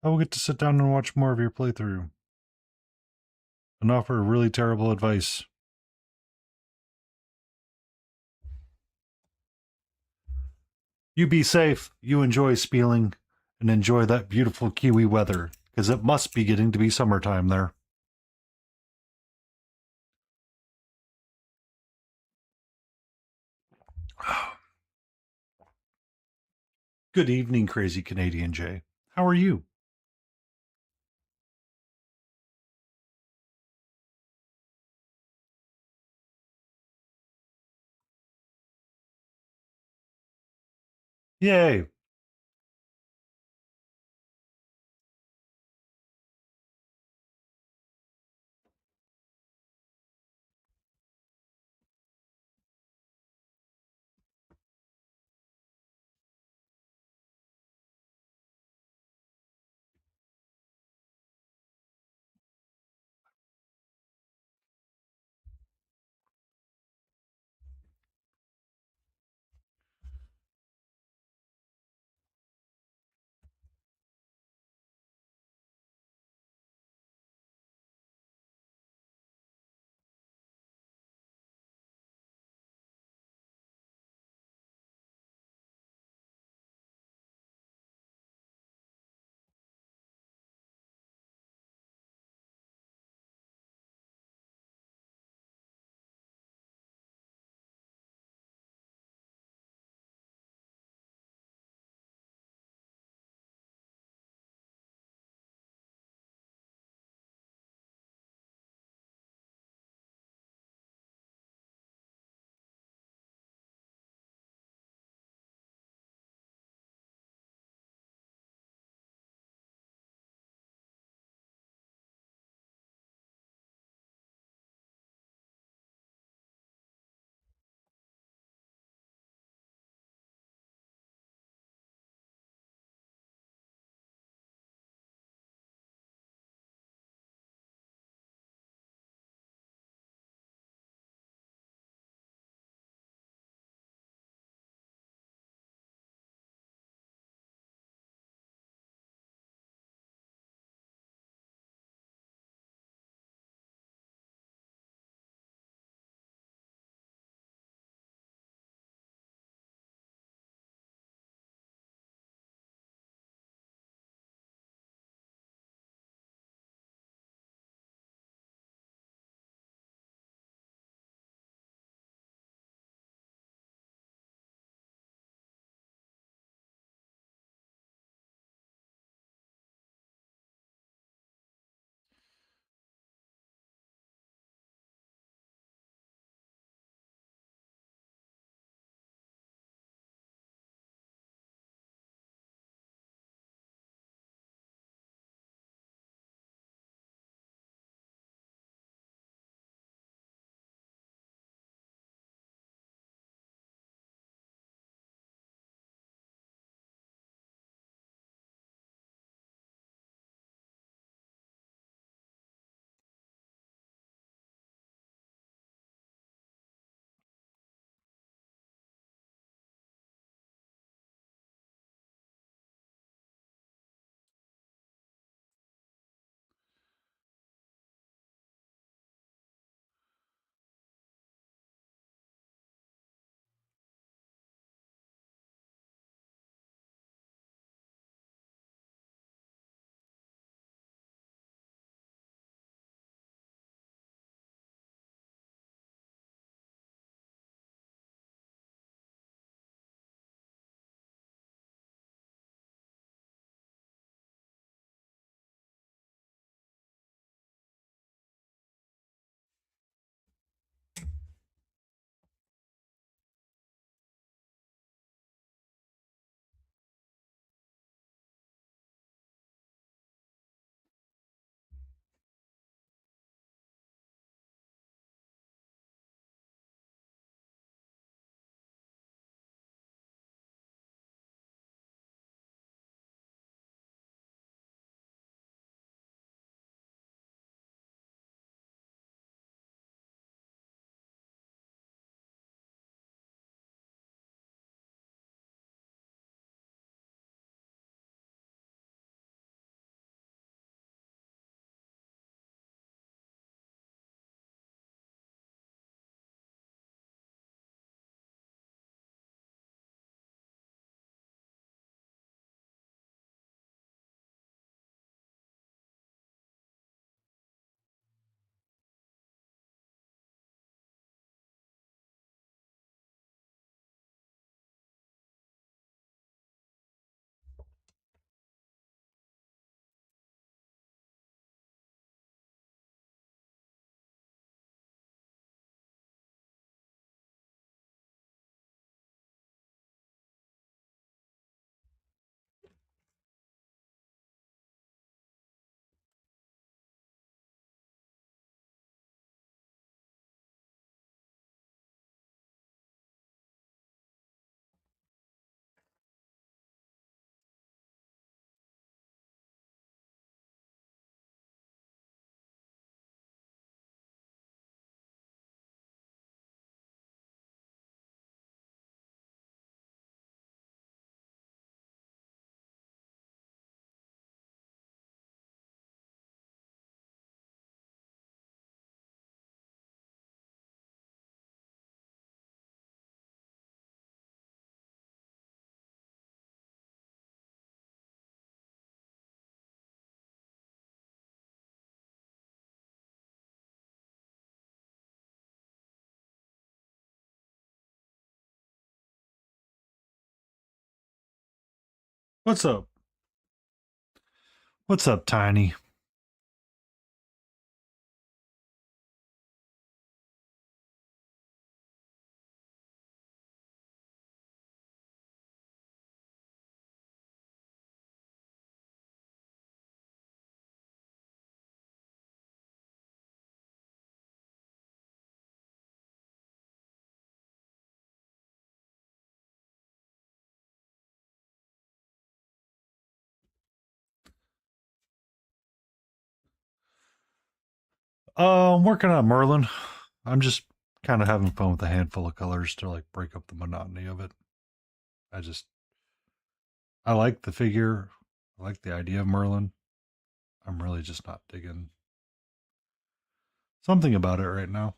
I will get to sit down and watch more of your playthrough and offer really terrible advice. You be safe, you enjoy spieling, and enjoy that beautiful Kiwi weather, because it must be getting to be summertime there. Good evening, crazy Canadian Jay. How are you? Yay! What's up? What's up, Tiny? I'm working on Merlin. I'm just kind of having fun with a handful of colors to like break up the monotony of it. I just I like the figure. I like the idea of Merlin. I'm really just not digging something about it right now.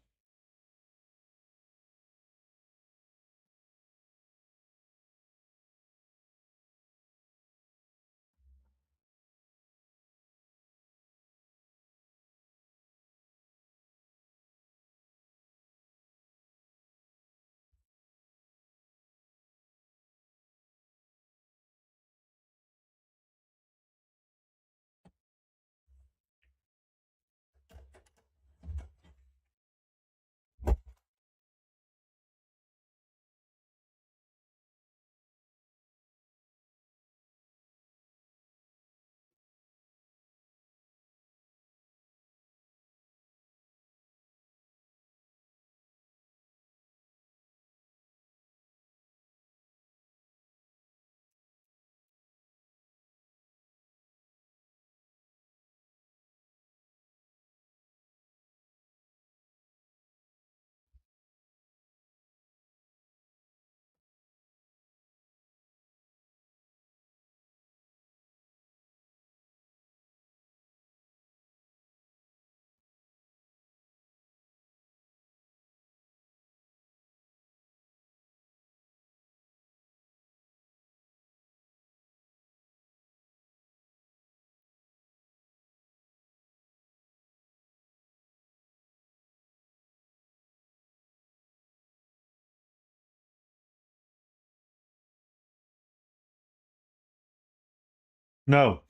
No,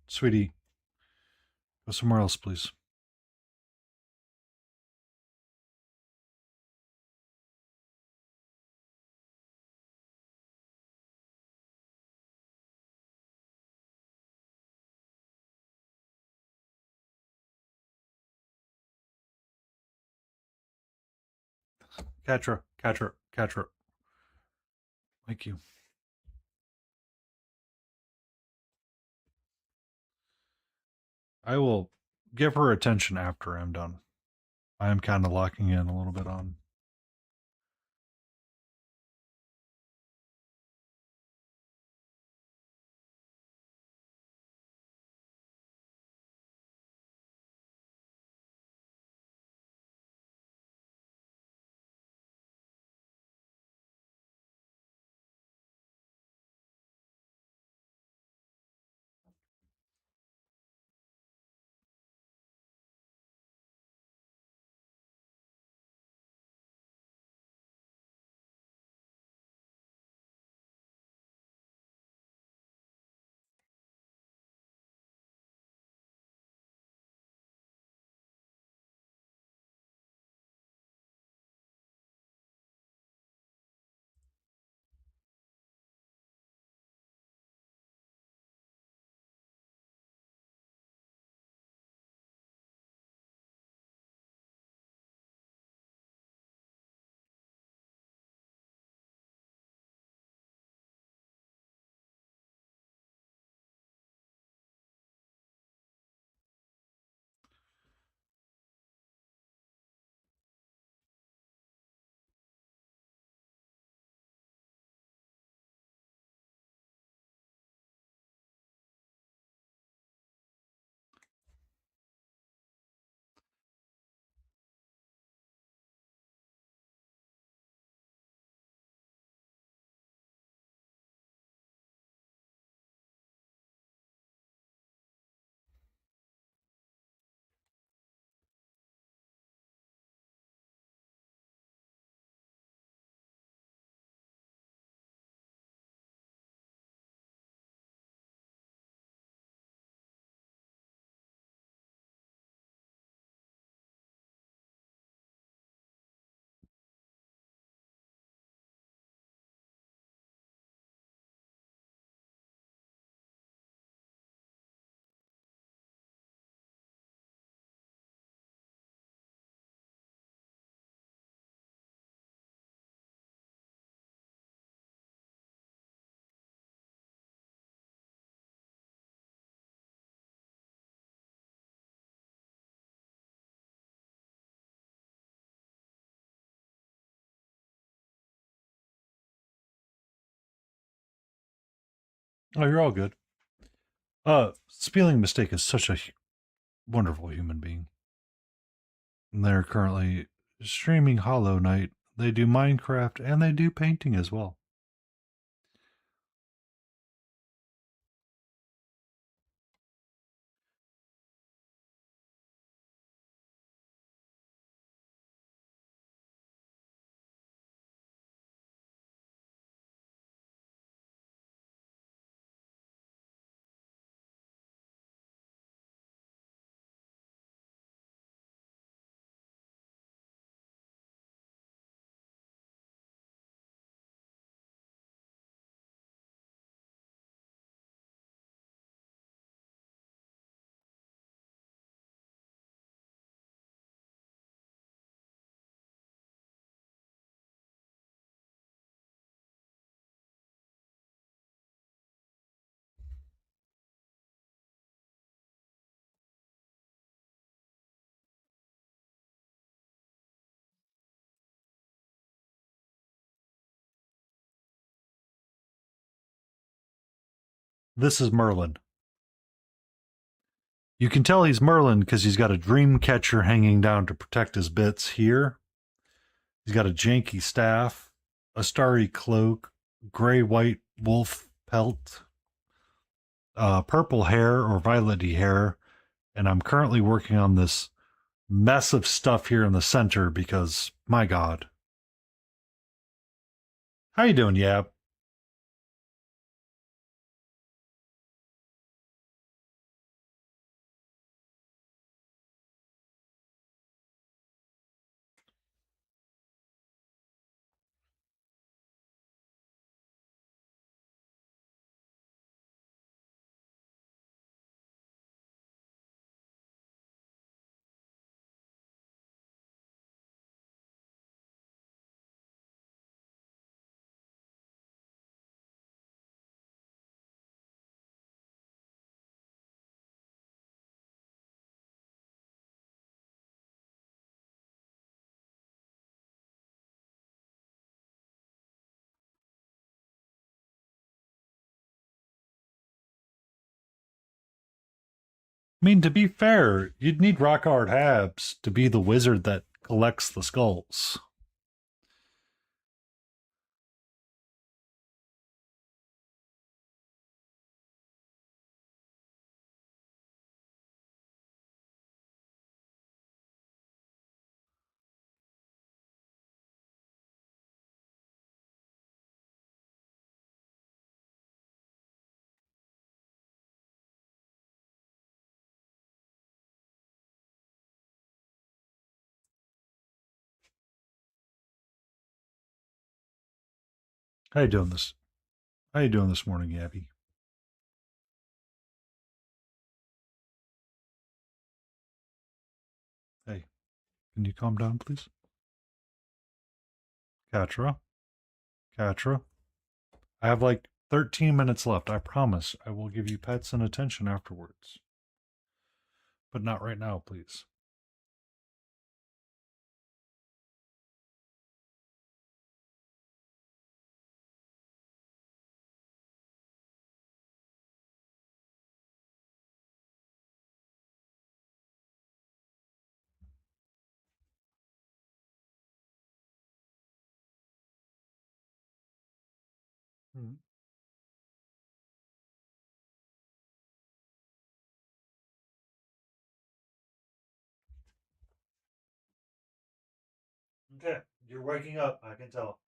sweetie, go somewhere else, please. Catra, Catra, Catra. Thank you. I will give her attention after I'm done. I am kind of locking in a little bit on. Oh, you're all good. Spelling Mistake is such a wonderful human being. And they're currently streaming Hollow Knight. They do Minecraft and they do painting as well. This is Merlin. You can tell he's Merlin because he's got a dream catcher hanging down to protect his bits here. He's got a janky staff, a starry cloak, gray white wolf pelt, purple hair or violety hair, and I'm currently working on this mess of stuff here in the center because, my God. How you doing, Yab? I mean, to be fair, you'd need rock hard habs to be the wizard that collects the skulls. How you doing this? How you doing this morning, Yabby? Hey, can you calm down, please? Katra, Katra. I have like 13 minutes left. I promise I will give you pets and attention afterwards. But not right now, please. Hmm. Okay, you're waking up. I can tell.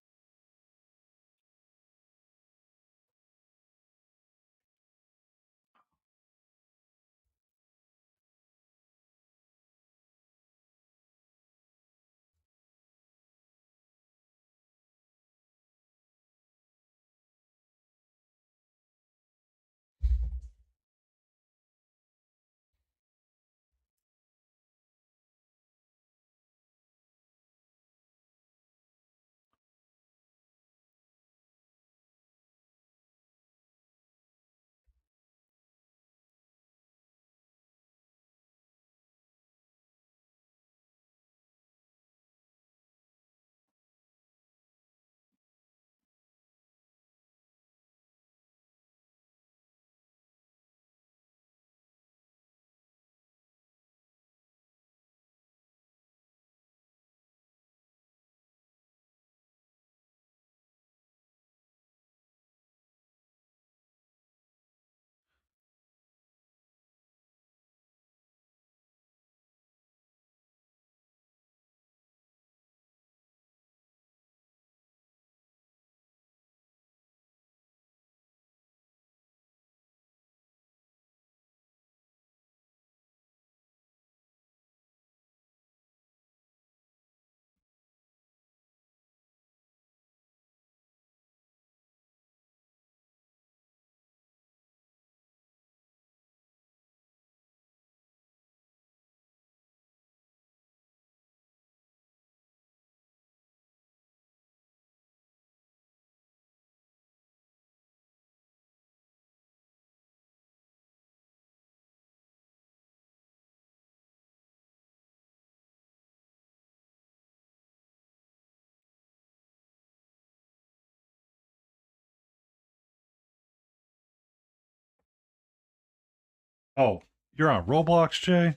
Oh, you're on Roblox, Jay?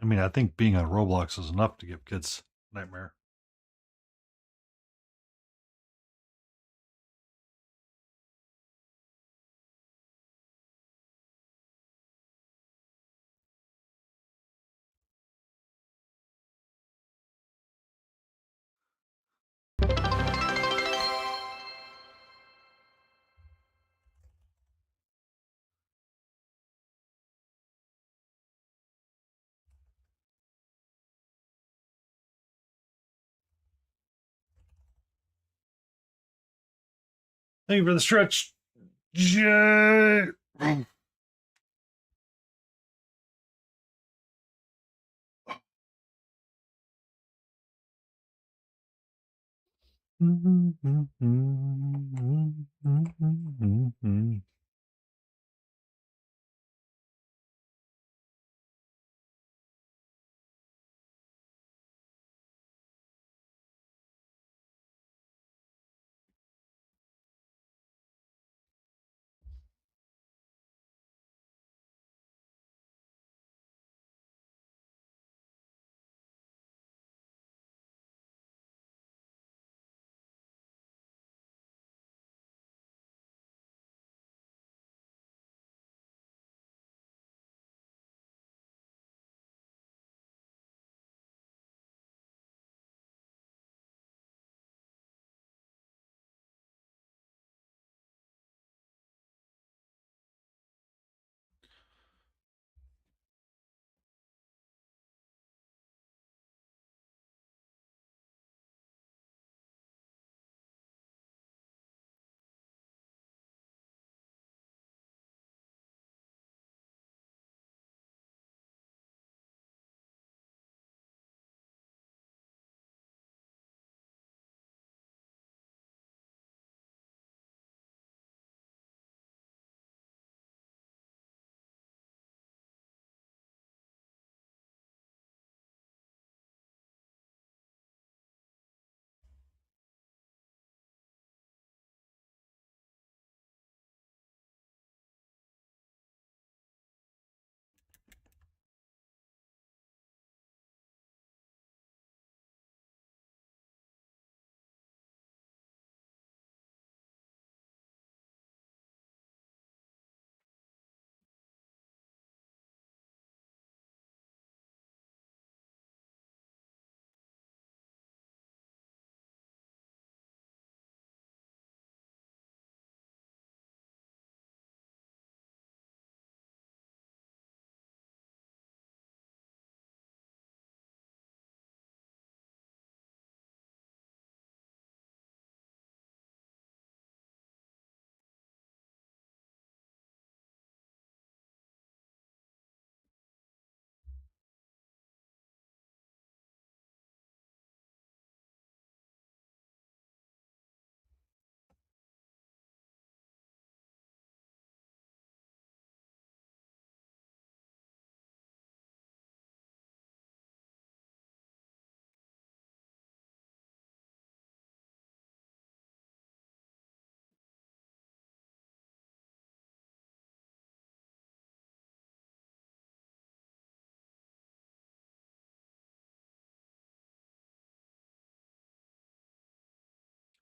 I mean, I think being on Roblox is enough to give kids nightmare. Thank you for the stretch, Jay.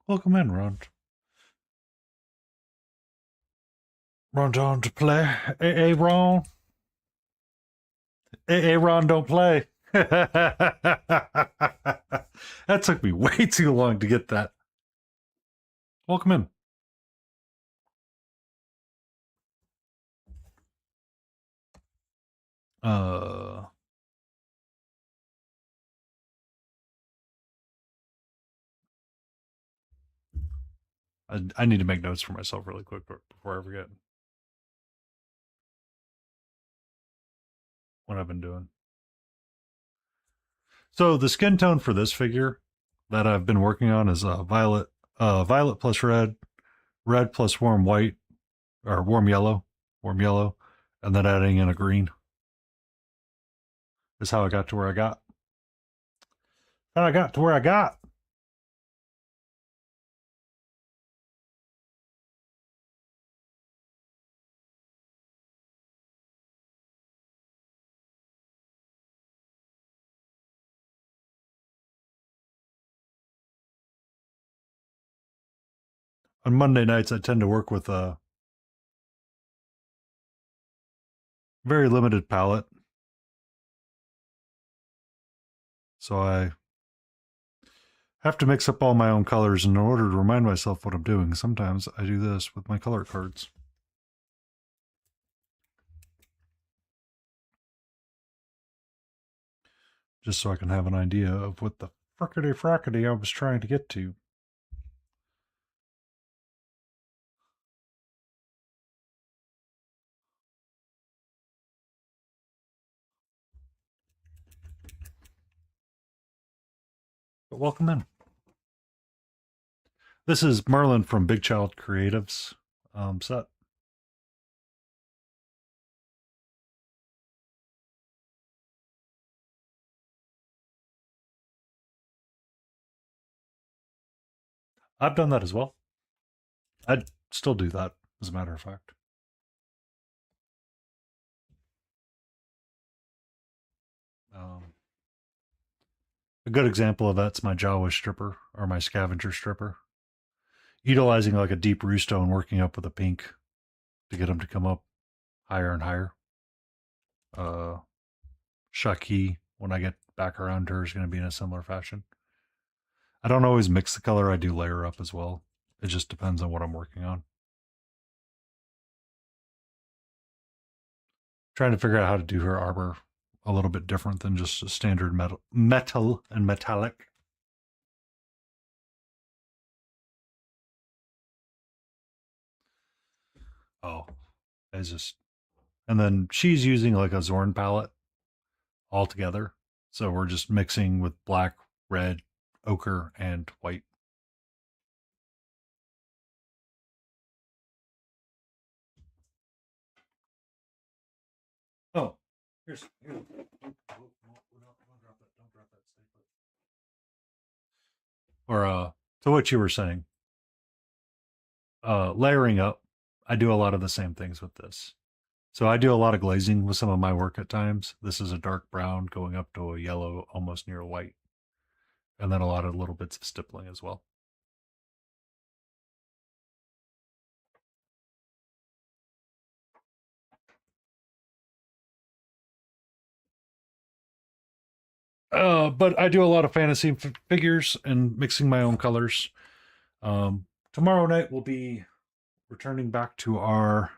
Welcome in, Ron. Ron John to play. Hey, Ron. Hey, Ron, don't play. That took me way too long to get that. Welcome in. Uh, I need to make notes for myself really quick before I forget what I've been doing. So the skin tone for this figure that I've been working on is violet plus red, red plus warm white or warm yellow, and then adding in a green is how I got to where I got. How I got to where I got. On Monday nights, I tend to work with a very limited palette. So I have to mix up all my own colors in order to remind myself what I'm doing. Sometimes I do this with my color cards. Just so I can have an idea of what the frickety frackety I was trying to get to. But welcome in. This is Merlin from Big Child Creatives set. I've done that as well. I'd still do that, as a matter of fact. A good example of that's my Jawa stripper or my scavenger stripper. Utilizing like a deep roost-stone, working up with a pink to get them to come up higher and higher. Shaki, when I get back around to her, is going to be in a similar fashion. I don't always mix the color. I do layer up as well. It just depends on what I'm working on. Trying to figure out how to do her armor a little bit different than just a standard metal and metallic. Oh, it's just, and then she's using like a Zorn palette altogether. So we're just mixing with black, red, ochre, and white. Oh, here's don't drop that stay put. Or to what you were saying, layering up. I do a lot of the same things with this. So I do a lot of glazing with some of my work at times. This is a dark brown going up to a yellow, almost near white, and then a lot of little bits of stippling as well. But I do a lot of fantasy figures and mixing my own colors. Tomorrow night we'll be returning back to our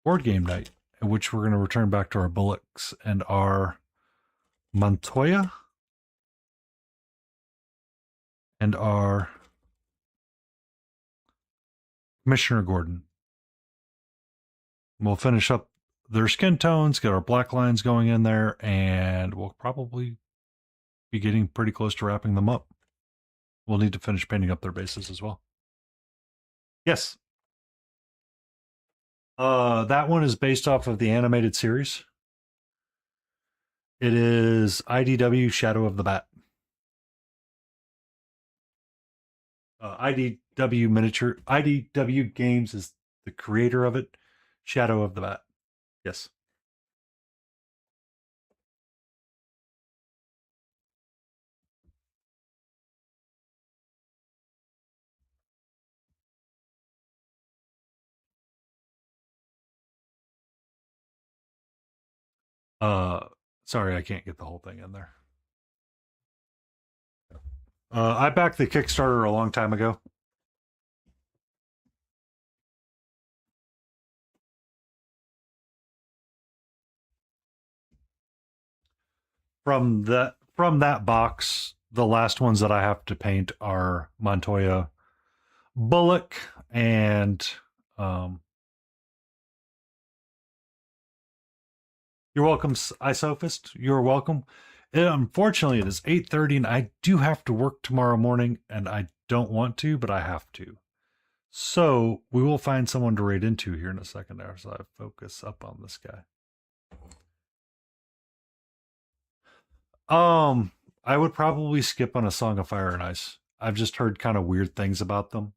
board game night, in which we're going to return back to our Bullocks and our Montoya and our Commissioner Gordon. We'll finish up their skin tones, get our black lines going in there, and we'll probably be getting pretty close to wrapping them up. We'll need to finish painting up their bases as well. Yes. That one is based off of the animated series. It is IDW Shadow of the Bat. IDW Games is the creator of it. Shadow of the Bat. Yes. Uh, Sorry, I can't get the whole thing in there. I backed the Kickstarter a long time ago. from that box, the last ones that I have to paint are Montoya Bullock and you're welcome, Isophist. You're welcome. Unfortunately, it is 8:30 and I do have to work tomorrow morning and I don't want to, but I have to. So we will find someone to raid into here in a second as I focus up on this guy. I would probably skip on A Song of Fire and Ice. I've just heard kind of weird things about them.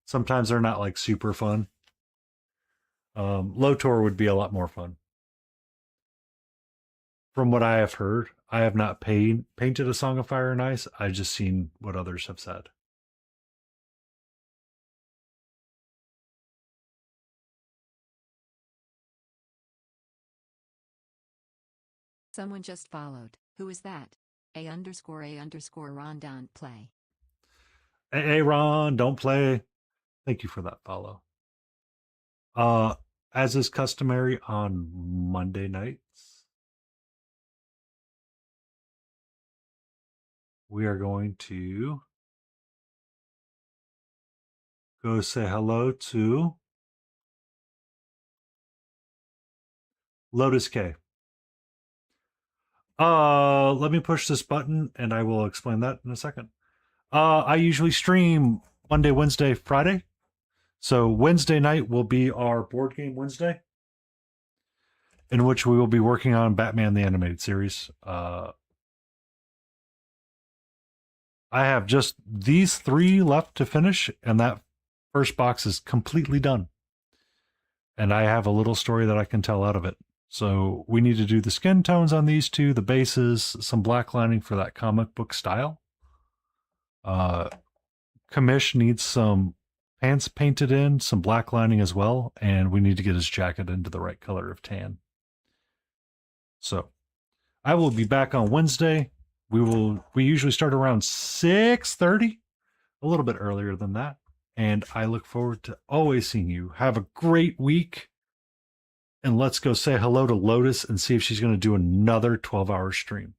Sometimes they're not like super fun. Lotor would be a lot more fun. From what I have heard, I have not painted A Song of Fire and Ice. I've just seen what others have said. Someone just followed. Who is that? A_A_ Rondon play. Hey, Ron, don't play. Thank you for that follow. As is customary on Monday nights, we are going to go say hello to Lotus K. Let me push this button and I will explain that in a second. I usually stream Monday, Wednesday, Friday. So Wednesday night will be our board game Wednesday, in which we will be working on Batman the Animated Series. I have just these 3 left to finish, and that first box is completely done. And I have a little story that I can tell out of it. So we need to do the skin tones on these 2, the bases, some black lining for that comic book style. Kamish needs some pants painted in, some black lining as well, and we need to get his jacket into the right color of tan. So I will be back on Wednesday. We usually start around 6:30, a little bit earlier than that. And I look forward to always seeing you. Have a great week. And let's go say hello to Lotus and see if she's going to do another 12-hour stream.